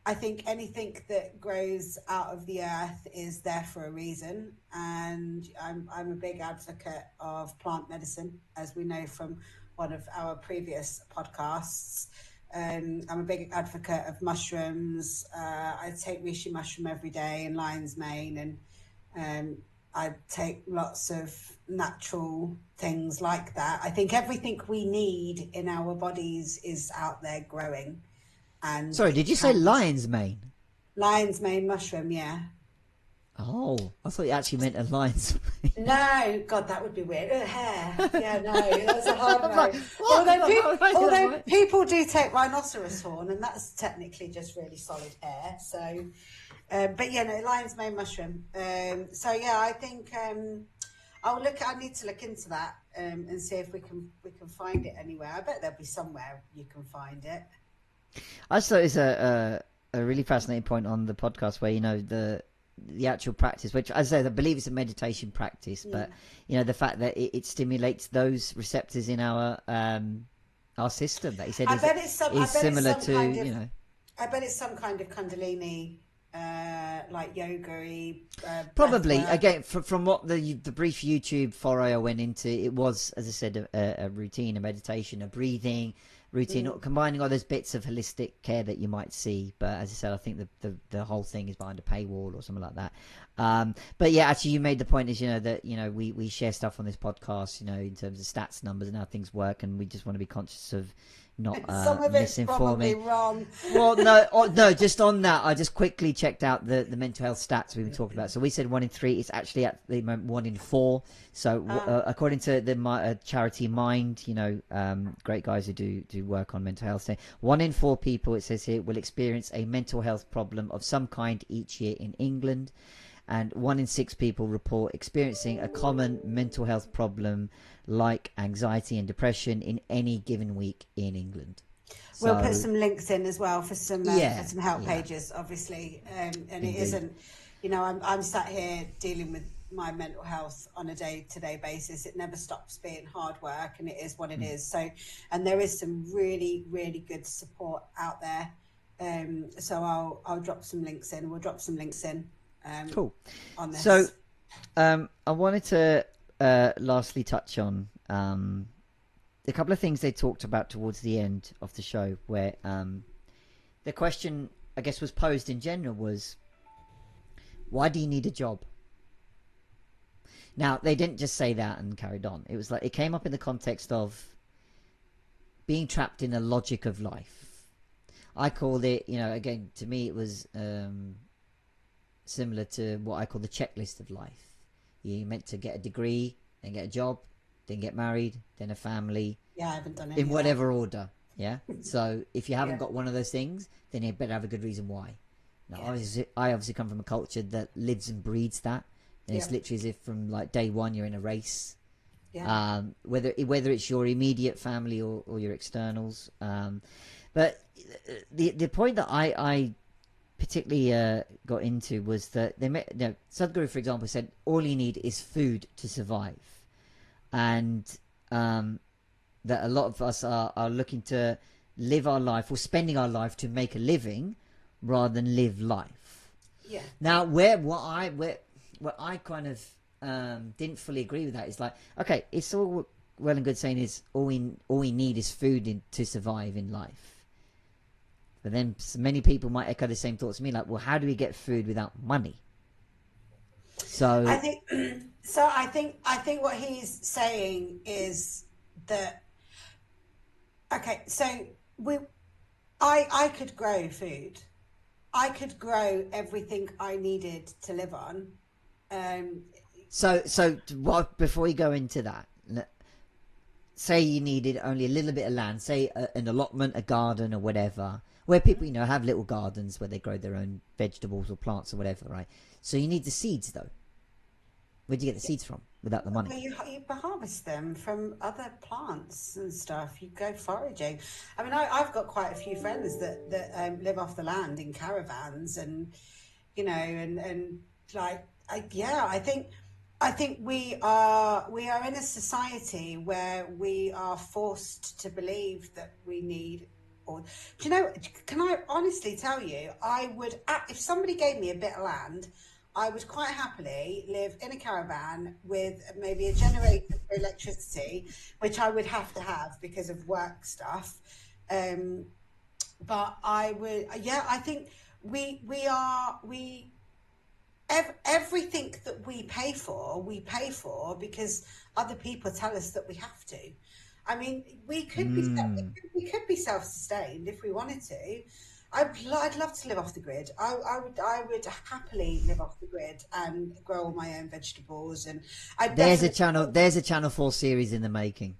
B: I think anything that grows out of the earth is there for a reason, and I'm a big advocate of plant medicine, as we know from one of our previous podcasts. I'm a big advocate of mushrooms. I take reishi mushroom every day and lion's mane, and I take lots of natural things like that. I think everything we need in our bodies is out there growing. And
A: Sorry, did you say lion's mane?
B: Lion's mane mushroom, yeah.
A: Oh, I thought you actually meant a lion's mane.
B: No, God, that would be weird. Hair. Yeah, no, that's a hard no.
A: Like,
B: Although people do take rhinoceros horn, and that's technically just really solid hair. So, but yeah, no, lion's mane mushroom. So yeah, I think I need to look into that and see if we can find it anywhere. I bet there'll be somewhere you can find it.
A: I just thought it's a really fascinating point on the podcast where the actual practice, which as I say, I believe it's a meditation practice, but the fact that it stimulates those receptors in our system that he said is similar to
B: I bet it's some kind of Kundalini, like yoga-y.
A: Probably again from what the brief YouTube foray I went into, it was, as I said, a routine, a meditation, a breathing routine, combining all those bits of holistic care that you might see. But as I said, I think the whole thing is behind a paywall or something like that. But yeah, actually, you made the point is that we share stuff on this podcast, in terms of stats, numbers, and how things work, and we just want to be conscious of not
B: some of it's probably
A: misinforming.
B: wrong.
A: Well, no, just on that, I just quickly checked out the mental health stats we've been talking about. So we said 1 in 3. It's actually at the moment 1 in 4. So according to the charity Mind, great guys who do work on mental health, say 1 in 4 people, it says here, will experience a mental health problem of some kind each year in England, and 1 in 6 people report experiencing a common mental health problem like anxiety and depression in any given week in England.
B: We'll put some links in as well for some help pages, obviously. And it isn't, I'm sat here dealing with my mental health on a day-to-day basis. It never stops being hard work, and it is what it is. So, and there is some really, really good support out there. So I'll drop some links in. We'll drop some links in.
A: Cool.
B: On this.
A: So, I wanted to lastly touch on a couple of things they talked about towards the end of the show, where the question, I guess, was posed in general was, why do you need a job? Now, they didn't just say that and carried on. It was like, it came up in the context of being trapped in a logic of life. I called it, again, to me it was similar to what I call the checklist of life. You're meant to get a degree, then get a job, then get married, then a family.
B: Yeah, I haven't done any
A: in whatever order. Yeah. So if you haven't got one of those things, then you better have a good reason why. Now, I obviously come from a culture that lives and breeds that, and it's literally as if from like day one you're in a race. Yeah. Whether it's your immediate family or your externals. But the point that I particularly got into was that Sadhguru, for example, said all you need is food to survive, and that a lot of us are looking to live our life or spending our life to make a living rather than live life.
B: Yeah.
A: Now, what I kind of didn't fully agree with that is like, okay, it's all well and good saying is all we need is food to survive in life. But then many people might echo the same thoughts as me, like, well, how do we get food without money? So
B: I think what he's saying is that, okay, so I could grow food. I could grow everything I needed to live on.
A: So before you go into that, say you needed only a little bit of land, say an allotment, a garden or whatever, where people, have little gardens where they grow their own vegetables or plants or whatever, right? So you need the seeds though. Where'd you get the seeds from without the money?
B: Well, you harvest them from other plants and stuff. You go foraging. I mean, I've got quite a few friends that live off the land in caravans, and and like, yeah, I think we are in a society where we are forced to believe that we need. Or, do you know? Can I honestly tell you? I would, if somebody gave me a bit of land, I would quite happily live in a caravan with maybe a generator for electricity, which I would have to have because of work stuff. But I would, yeah, I think we everything that we pay for because other people tell us that we have to. I mean, we could be self-sustained if we wanted to. I'd love to live off the grid. I would happily live off the grid and grow all my own vegetables. And
A: There's a Channel 4 series in the making.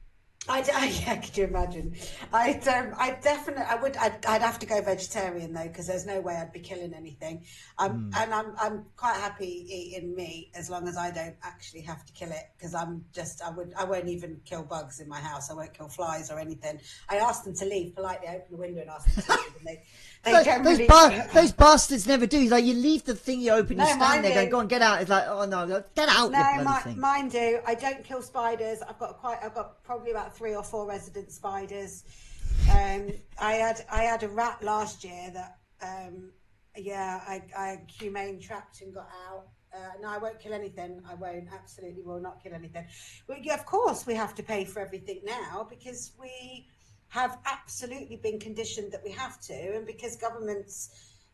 B: yeah, could you imagine? I'd have to go vegetarian though, because there's no way I'd be killing anything. And I'm quite happy eating meat as long as I don't actually have to kill it, because I won't even kill bugs in my house. I won't kill flies or anything. I asked them to leave politely, open the window and ask them to leave, and they generally
A: those bastards never do. Like, you leave the thing you open, you stand there going, go on, get out. It's like, oh no, get out.
B: No, mine do. I don't kill spiders. I've got probably about 3 or 4 resident spiders. I had a rat last year that I humane trapped and got out. No, I won't kill anything. I won't. Absolutely will not kill anything. But yeah, of course we have to pay for everything now, because we have absolutely been conditioned that we have to, and because governments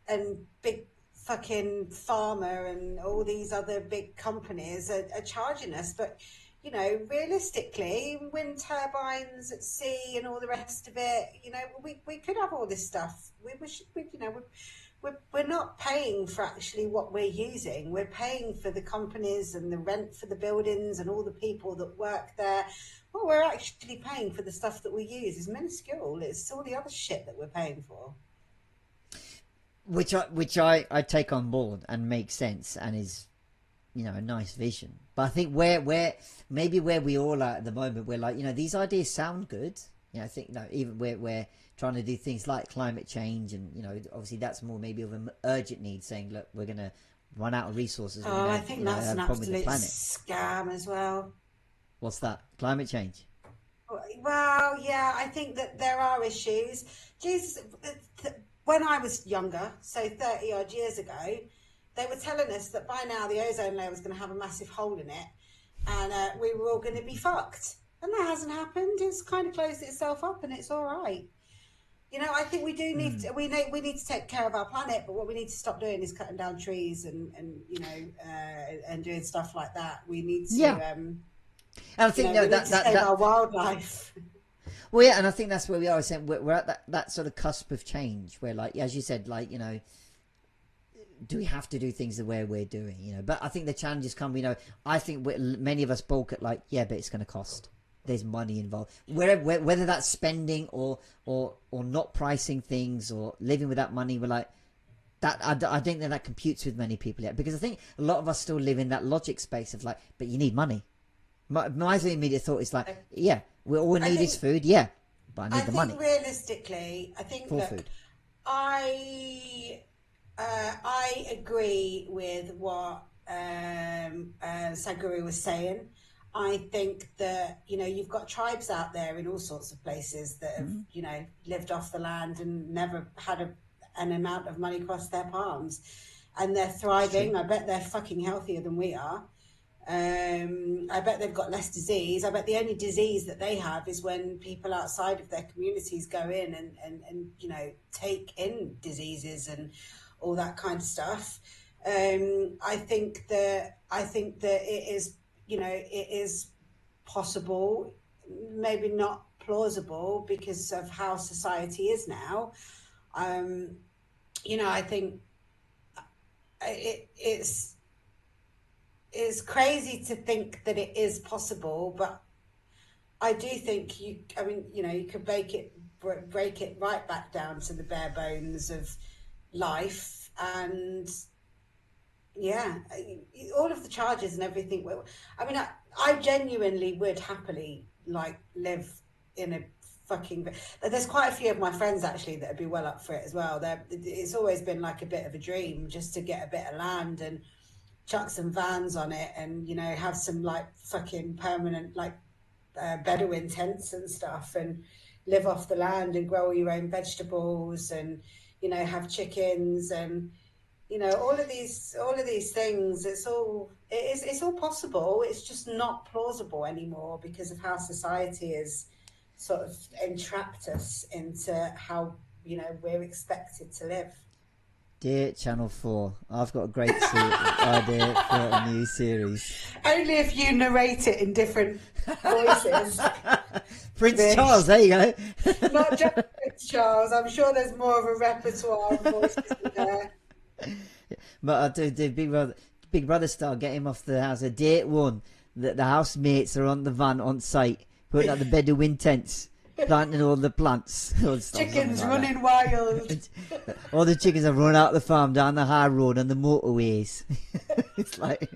B: and big fucking pharma and all these other big companies are charging us. But realistically, wind turbines at sea and all the rest of it, we could have all this stuff. We're not paying for actually what we're using. We're paying for the companies and the rent for the buildings and all the people that work there. What we're actually paying for the stuff that we use is minuscule. It's all the other shit that we're paying for.
A: Which I take on board and makes sense and is, a nice vision. But I think where we all are at the moment, we're like, these ideas sound good. I think even we're trying to do things like climate change, and obviously that's more maybe of an urgent need, saying, look, we're going to run out of resources.
B: I think that's an absolute scam as well.
A: What's that? Climate change?
B: Well, yeah, I think that there are issues. Jesus, when I was younger, so 30 odd years ago, they were telling us that by now the ozone layer was going to have a massive hole in it, and we were all going to be fucked. And that hasn't happened. It's kind of closed itself up, and it's all right. I think we do need to, we need to take care of our planet, but what we need to stop doing is cutting down trees and doing stuff like that. We need to
A: and I think
B: save our wildlife.
A: Well, yeah, and I think that's where we are. We're at that sort of cusp of change where, like, as you said, like, do we have to do things the way we're doing? But I think the challenges come. I think many of us balk at, like, yeah, but it's going to cost. There's money involved. Whether that's spending or not pricing things or living without money, we're like that. I think that computes with many people yet, because I think a lot of us still live in that logic space of, like, but you need money. My immediate thought is like, yeah, all we need is food, yeah, but I need the money.
B: Realistically, I think
A: food.
B: I agree with what Sadhguru was saying. I think that you've got tribes out there in all sorts of places that have lived off the land and never had an amount of money cross their palms, and they're thriving. I bet they're fucking healthier than we are. I bet they've got less disease. I bet the only disease that they have is when people outside of their communities go in and take in diseases and all that kind of stuff. I think that it is it is possible, maybe not plausible because of how society is now. I think it's crazy to think that it is possible, but I do think you could break it right back down to the bare bones of life, and Yeah, all of the charges and everything. I mean, I genuinely would happily like live in a fucking. There's quite a few of my friends actually that would be well up for it as well. It's always been like a bit of a dream just to get a bit of land and chuck some vans on it, and have some like fucking permanent like Bedouin tents and stuff, and live off the land and grow all your own vegetables, and have chickens, and all of these things. It's all possible. It's just not plausible anymore because of how society has sort of entrapped us into how we're expected to live.
A: Dear Channel 4, I've got a great idea for a new series.
B: Only if you narrate it in different voices.
A: Prince
B: Vish.
A: Charles, there you go.
B: Not just Prince Charles. I'm sure there's more of a repertoire of voices in there.
A: But I do Big Brother style, get him off the house. A date one that the housemates are on the van on site, putting up the Bedouin tents, planting all the plants.
B: Chickens running wild.
A: All the chickens have run out the farm down the high road and the motorways. It's like,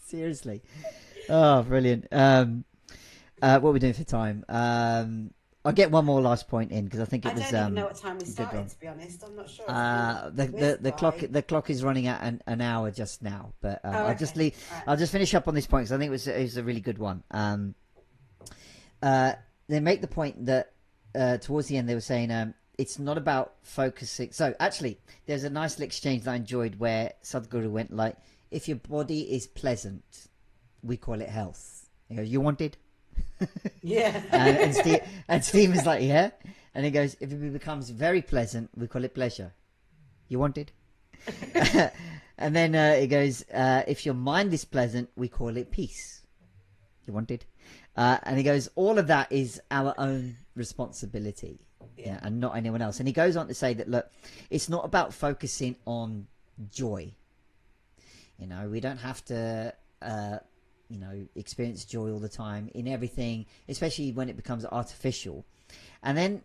A: seriously. Oh, brilliant. What are we doing for time? I'll get one more last point in because I think it was.
B: I don't even know what time we started. To be honest, I'm not sure.
A: The clock is running at an hour just now, but I'll
B: okay.
A: just leave. Right. I'll just finish up on this point because I think it was a really good one. They make the point that towards the end they were saying it's not about focusing. So actually, there's a nice little exchange that I enjoyed where Sadhguru went like, "If your body is pleasant, we call it health." He goes, "You wanted."
B: Yeah.
A: and Stephen's like, yeah. And he goes, if it becomes very pleasant, we call it pleasure. You wanted? And then he goes, if your mind is pleasant, we call it peace. You wanted? And he goes, all of that is our own responsibility, yeah, and not anyone else. And he goes on to say that, look, it's not about focusing on joy. We don't have to experience joy all the time in everything, especially when it becomes artificial. And then,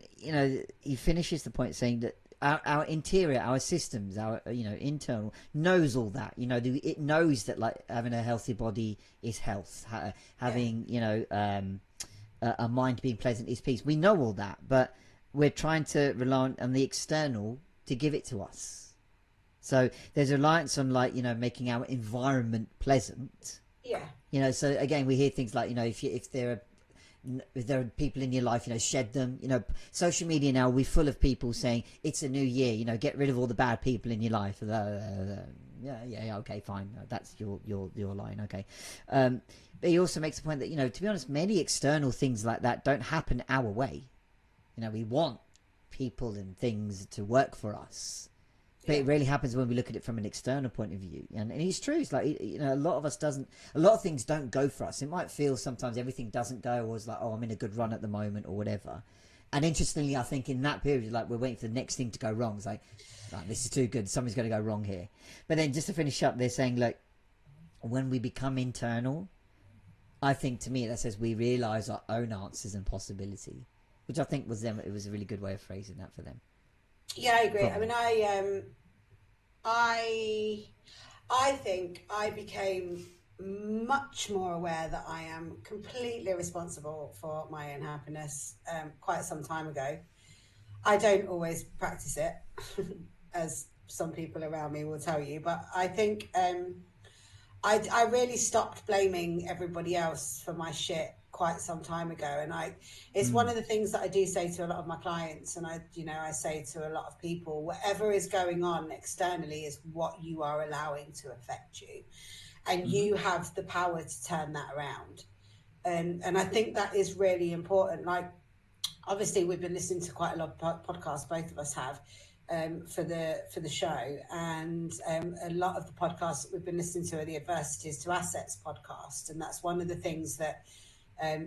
A: he finishes the point saying that our interior, our systems, our, internal knows all that. It knows that like having a healthy body is health, having, a mind being pleasant is peace. We know all that, but we're trying to rely on the external to give it to us. So there's a reliance on making our environment pleasant.
B: Yeah.
A: So again, we hear things like, if there are people in your life, shed them. Social media now, we're full of people saying it's a new year. Get rid of all the bad people in your life. Yeah, okay, fine. That's your line, okay. But he also makes the point that to be honest, many external things like that don't happen our way. We want people and things to work for us. But it really happens when we look at it from an external point of view. And it's true. It's like, a lot of things don't go for us. It might feel sometimes everything doesn't go, or it's like, oh, I'm in a good run at the moment or whatever. And interestingly, I think in that period, like we're waiting for the next thing to go wrong. It's like, this is too good. Something's going to go wrong here. But then just to finish up, they're saying, look, when we become internal, I think to me that says we realize our own answers and possibility, which I think it was a really good way of phrasing that for them.
B: Yeah, I agree. Probably. I think I became much more aware that I am completely responsible for my own happiness quite some time ago. I don't always practice it, as some people around me will tell you, but I think I really stopped blaming everybody else for my shit quite some time ago, and it's one of the things that I do say to a lot of my clients, and I say to a lot of people, whatever is going on externally is what you are allowing to affect you, and you have the power to turn that around. And I think that is really important. Like, obviously we've been listening to quite a lot of podcasts, both of us have, for the show, and a lot of the podcasts that we've been listening to are the Adversities to Assets podcast, and that's one of the things that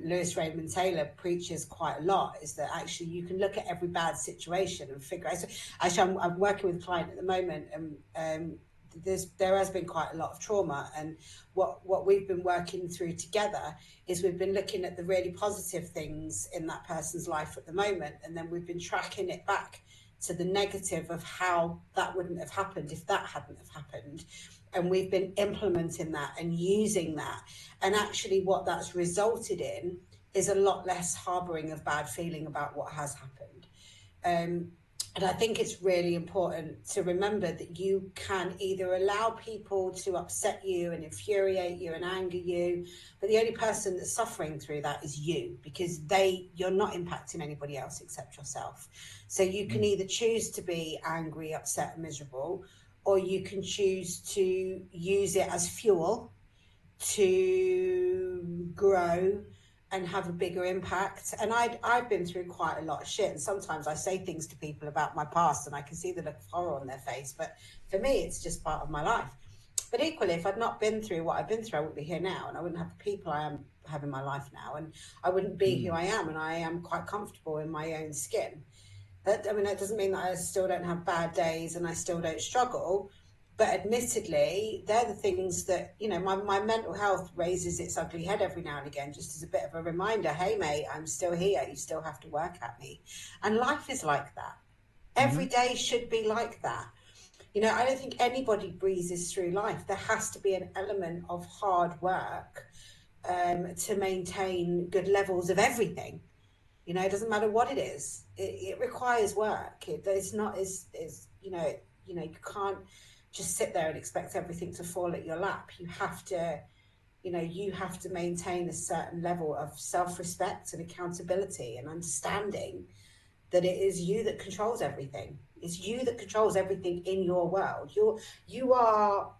B: Lewis Raymond Taylor preaches quite a lot, is that actually you can look at every bad situation and figure out. So actually, I'm working with a client at the moment, and there has been quite a lot of trauma, and what we've been working through together is we've been looking at the really positive things in that person's life at the moment, and then we've been tracking it back to the negative of how that wouldn't have happened if that hadn't have happened. and we've been implementing that and using that. And actually what that's resulted in is a lot less harboring of bad feeling about what has happened. And I think it's really important to remember that you can either allow people to upset you and infuriate you and anger you, but the only person that's suffering through that is you, because you're not impacting anybody else except yourself. So you can either choose to be angry, upset, and miserable, or you can choose to use it as fuel to grow and have a bigger impact. And I've been through quite a lot of shit, and sometimes I say things to people about my past and I can see the look of horror on their face, but for me it's just part of my life. But equally, if I'd not been through what I've been through, I wouldn't be here now, and I wouldn't have the people I am have in my life now, and I wouldn't be who I am, and I am quite comfortable in my own skin. That doesn't mean that I still don't have bad days and I still don't struggle, but admittedly, they're the things that, my mental health raises its ugly head every now and again, just as a bit of a reminder, hey, mate, I'm still here. You still have to work at me. And life is like that. Every day should be like that. I don't think anybody breezes through life. There has to be an element of hard work to maintain good levels of everything. It doesn't matter what it is. It requires work. It's not you can't just sit there and expect everything to fall at your lap. You have to maintain a certain level of self-respect and accountability and understanding that it is you that controls everything. It's you that controls everything in your world. You are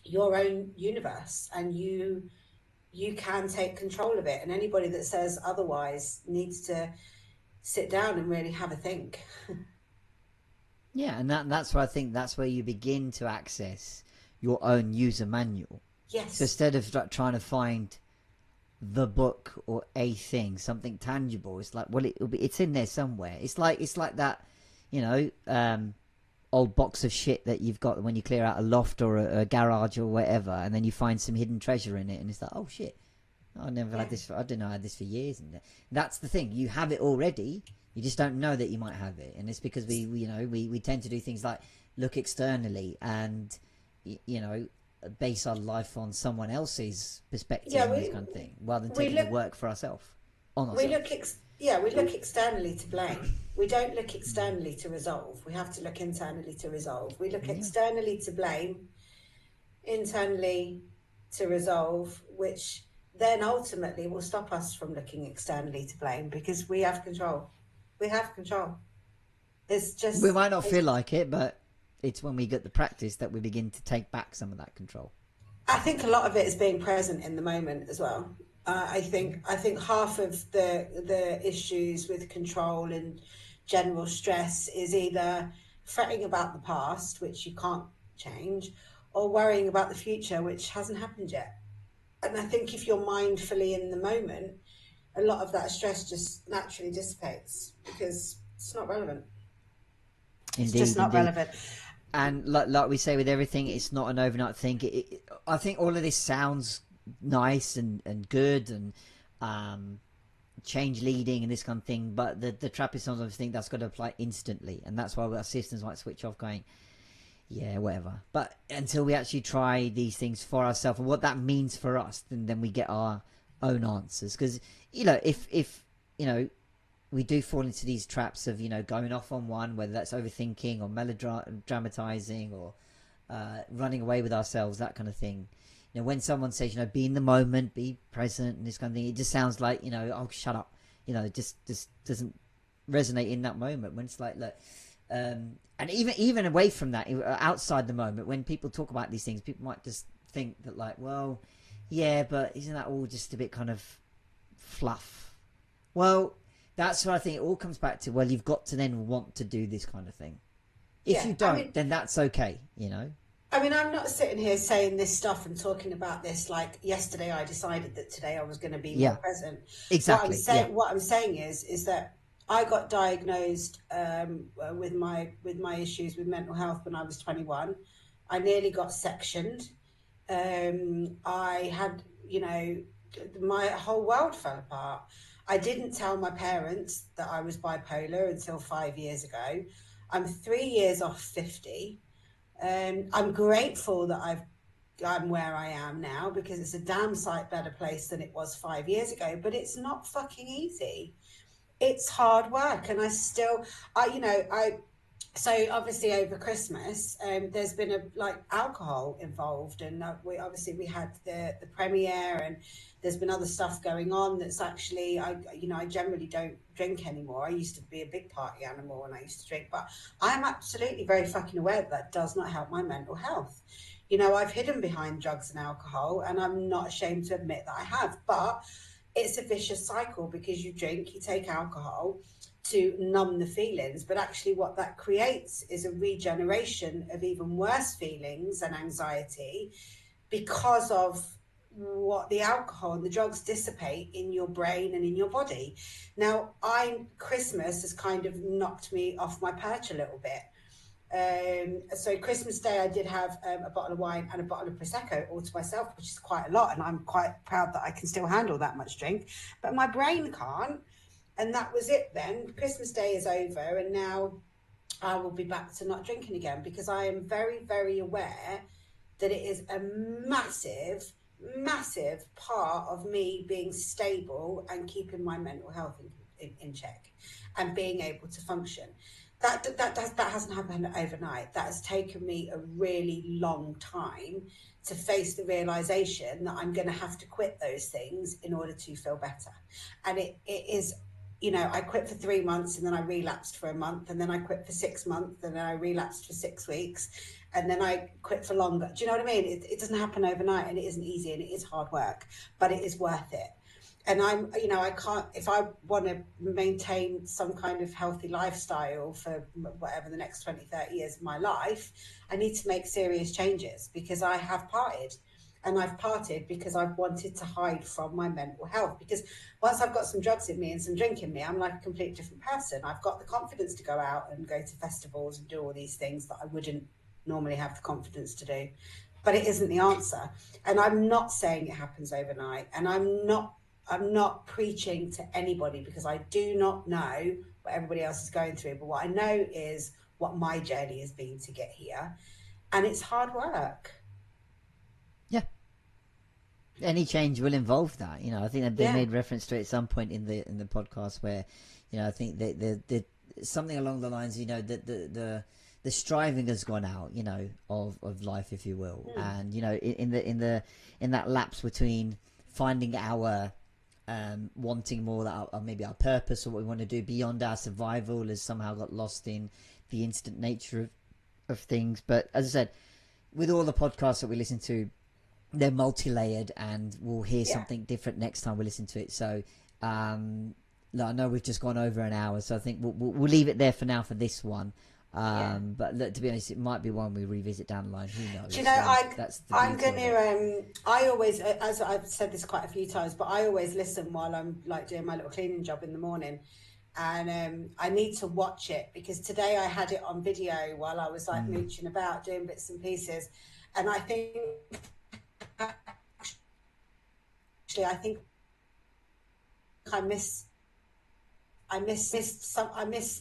B: your own universe, and you can take control of it. And anybody that says otherwise needs to sit down and really have a think.
A: Yeah, and that's where I think that's where you begin to access your own user manual.
B: Yes.
A: So instead of like trying to find the book or a thing, something tangible, it's like, well, it's in there somewhere. It's like that, old box of shit that you've got when you clear out a loft or a garage or whatever, and then you find some hidden treasure in it, and it's like, oh shit, I never had this. I didn't know I had this for years. And that's the thing. You have it already. You just don't know that you might have it, and it's because we tend to do things like look externally and base our life on someone else's perspective and this kind of thing, rather than taking the work for ourselves on ourselves.
B: We look externally to blame. We don't look externally to resolve. We have to look internally to resolve. We look externally to blame, internally to resolve, which then ultimately will stop us from looking externally to blame, because we have control. We have control. It's just,
A: we might not feel like it, but it's when we get the practice that we begin to take back some of that control.
B: I think a lot of it is being present in the moment as well. I think half of the issues with control and general stress is either fretting about the past, which you can't change, or worrying about the future, which hasn't happened yet. And I think if you're mindfully in the moment, a lot of that stress just naturally dissipates, because it's not relevant. It's just not relevant.
A: And like we say with everything, it's not an overnight thing. I think all of this sounds nice and good and change leading and this kind of thing, but the trap is sometimes I think that's got to apply instantly, and that's why our systems might switch off going, yeah, whatever. But until we actually try these things for ourselves and what that means for us, then we get our own answers. Because if we do fall into these traps of going off on one, whether that's overthinking or melodramatizing or running away with ourselves, that kind of thing. When someone says be in the moment, be present, and this kind of thing, it just sounds like oh, shut up. It just doesn't resonate in that moment. When it's like, look, and even away from that, outside the moment, when people talk about these things, people might just think that like, well, yeah, but isn't that all just a bit kind of fluff? Well, that's what I think it all comes back to. Well, you've got to then want to do this kind of thing. If you don't, then that's okay,
B: I'm not sitting here saying this stuff and talking about this like yesterday I decided that today I was going to be more present.
A: Exactly.
B: What I'm saying is that I got diagnosed with my issues with mental health when I was 21. I nearly got sectioned. I had, my whole world fell apart. I didn't tell my parents that I was bipolar until 5 years ago. I'm 3 years off 50. I'm grateful that I've I'm where I am now because it's a damn sight better place than it was 5 years ago. But it's not fucking easy. It's hard work, and so obviously over Christmas, there's been alcohol involved, and we had the premiere, and there's been other stuff going on. That's actually I generally don't drink anymore. I used to be a big party animal when I used to drink, but I'm absolutely very fucking aware that does not help my mental health. I've hidden behind drugs and alcohol, and I'm not ashamed to admit that I have, but it's a vicious cycle because you drink, you take alcohol to numb the feelings, but actually what that creates is a regeneration of even worse feelings and anxiety because of what the alcohol and the drugs dissipate in your brain and in your body. Now, Christmas has kind of knocked me off my perch a little bit. So Christmas Day, I did have a bottle of wine and a bottle of Prosecco all to myself, which is quite a lot. And I'm quite proud that I can still handle that much drink, but my brain can't. And that was it then. Christmas Day is over, and now I will be back to not drinking again, because I am very, very aware that it is a massive, massive part of me being stable and keeping my mental health in check and being able to function. That hasn't happened overnight. That has taken me a really long time to face the realization that I'm going to have to quit those things in order to feel better. And it is, I quit for 3 months, and then I relapsed for a month, and then I quit for 6 months, and then I relapsed for 6 weeks, and then I quit for longer. Do you know what I mean? It doesn't happen overnight, and it isn't easy, and it is hard work, but it is worth it. And I can't, if I want to maintain some kind of healthy lifestyle for whatever the next 20, 30 years of my life, I need to make serious changes, because I have partied. And I've parted because I've wanted to hide from my mental health. Because once I've got some drugs in me and some drink in me, I'm like a completely different person. I've got the confidence to go out and go to festivals and do all these things that I wouldn't normally have the confidence to do. But it isn't the answer. And I'm not saying it happens overnight. And I'm not preaching to anybody, because I do not know what everybody else is going through. But what I know is what my journey has been to get here. And it's hard work.
A: Yeah. Any change will involve that. I think they made reference to it at some point in the podcast where, I think that something along the lines, that the striving has gone out, of life, if you will. And, in that lapse between finding our wanting more, that maybe our purpose or what we want to do beyond our survival has somehow got lost in the instant nature of things. But as I said, with all the podcasts that we listen to, they're multi-layered, and we'll hear something different next time we listen to it. So I know we've just gone over an hour, so I think we'll leave it there for now for this one. But look, to be honest, it might be one we revisit down the line. Who knows?
B: Do you know, I'm going to, I always, as I've said this quite a few times, but I always listen while I'm like doing my little cleaning job in the morning. And I need to watch it, because today I had it on video while I was like mooching about doing bits and pieces. And I think I miss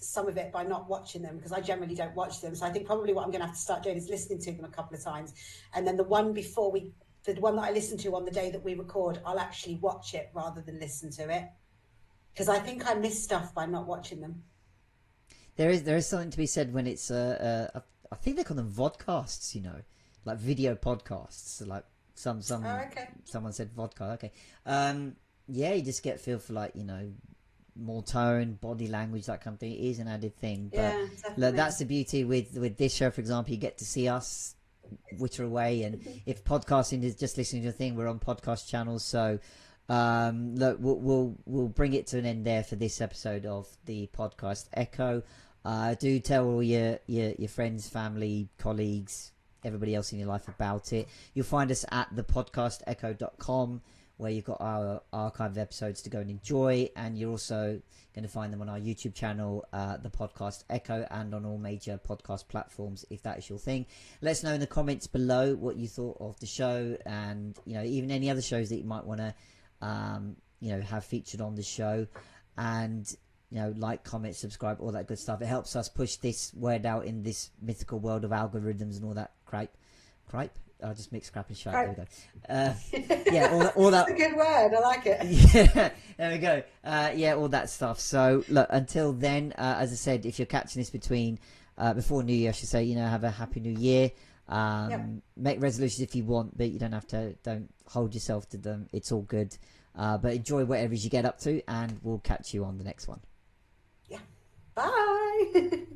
B: some of it by not watching them, because I generally don't watch them. So I think probably what I'm going to have to start doing is listening to them a couple of times, and then the one that I listen to on the day that we record, I'll actually watch it rather than listen to it, because I think I miss stuff by not watching them.
A: There is something to be said when it's I think they call them vodcasts, like video podcasts, like someone said vodka. Okay. You just get feel for like, more tone, body language, that kind of thing. It is an added thing. But look, that's the beauty with this show, for example. You get to see us witter away, and if podcasting is just listening to a thing, we're on podcast channels. So look, we'll bring it to an end there for this episode of the podcast Echo. Do tell all your friends, family, colleagues, everybody else in your life about it. You'll find us at thepodcastecho.com, where you've got our archived episodes to go and enjoy, and you're also going to find them on our YouTube channel, the podcast Echo, and on all major podcast platforms, if that is your thing. Let us know in the comments below what you thought of the show, and even any other shows that you might want to have featured on the show. And like, comment, subscribe, all that good stuff. It helps us push this word out in this mythical world of algorithms and all that cripe. I'll just mix scrap and shite.
B: Right.
A: There we go. Yeah, all that.
B: That's a good word. I like it.
A: Yeah, there we go. Yeah, all that stuff. So look, until then, as I said, if you're catching this before New Year, I should say, have a happy New Year. Make resolutions if you want, but you don't have to. Don't hold yourself to them. It's all good. But enjoy whatever you get up to, and we'll catch you on the next one.
B: Yeah. Bye.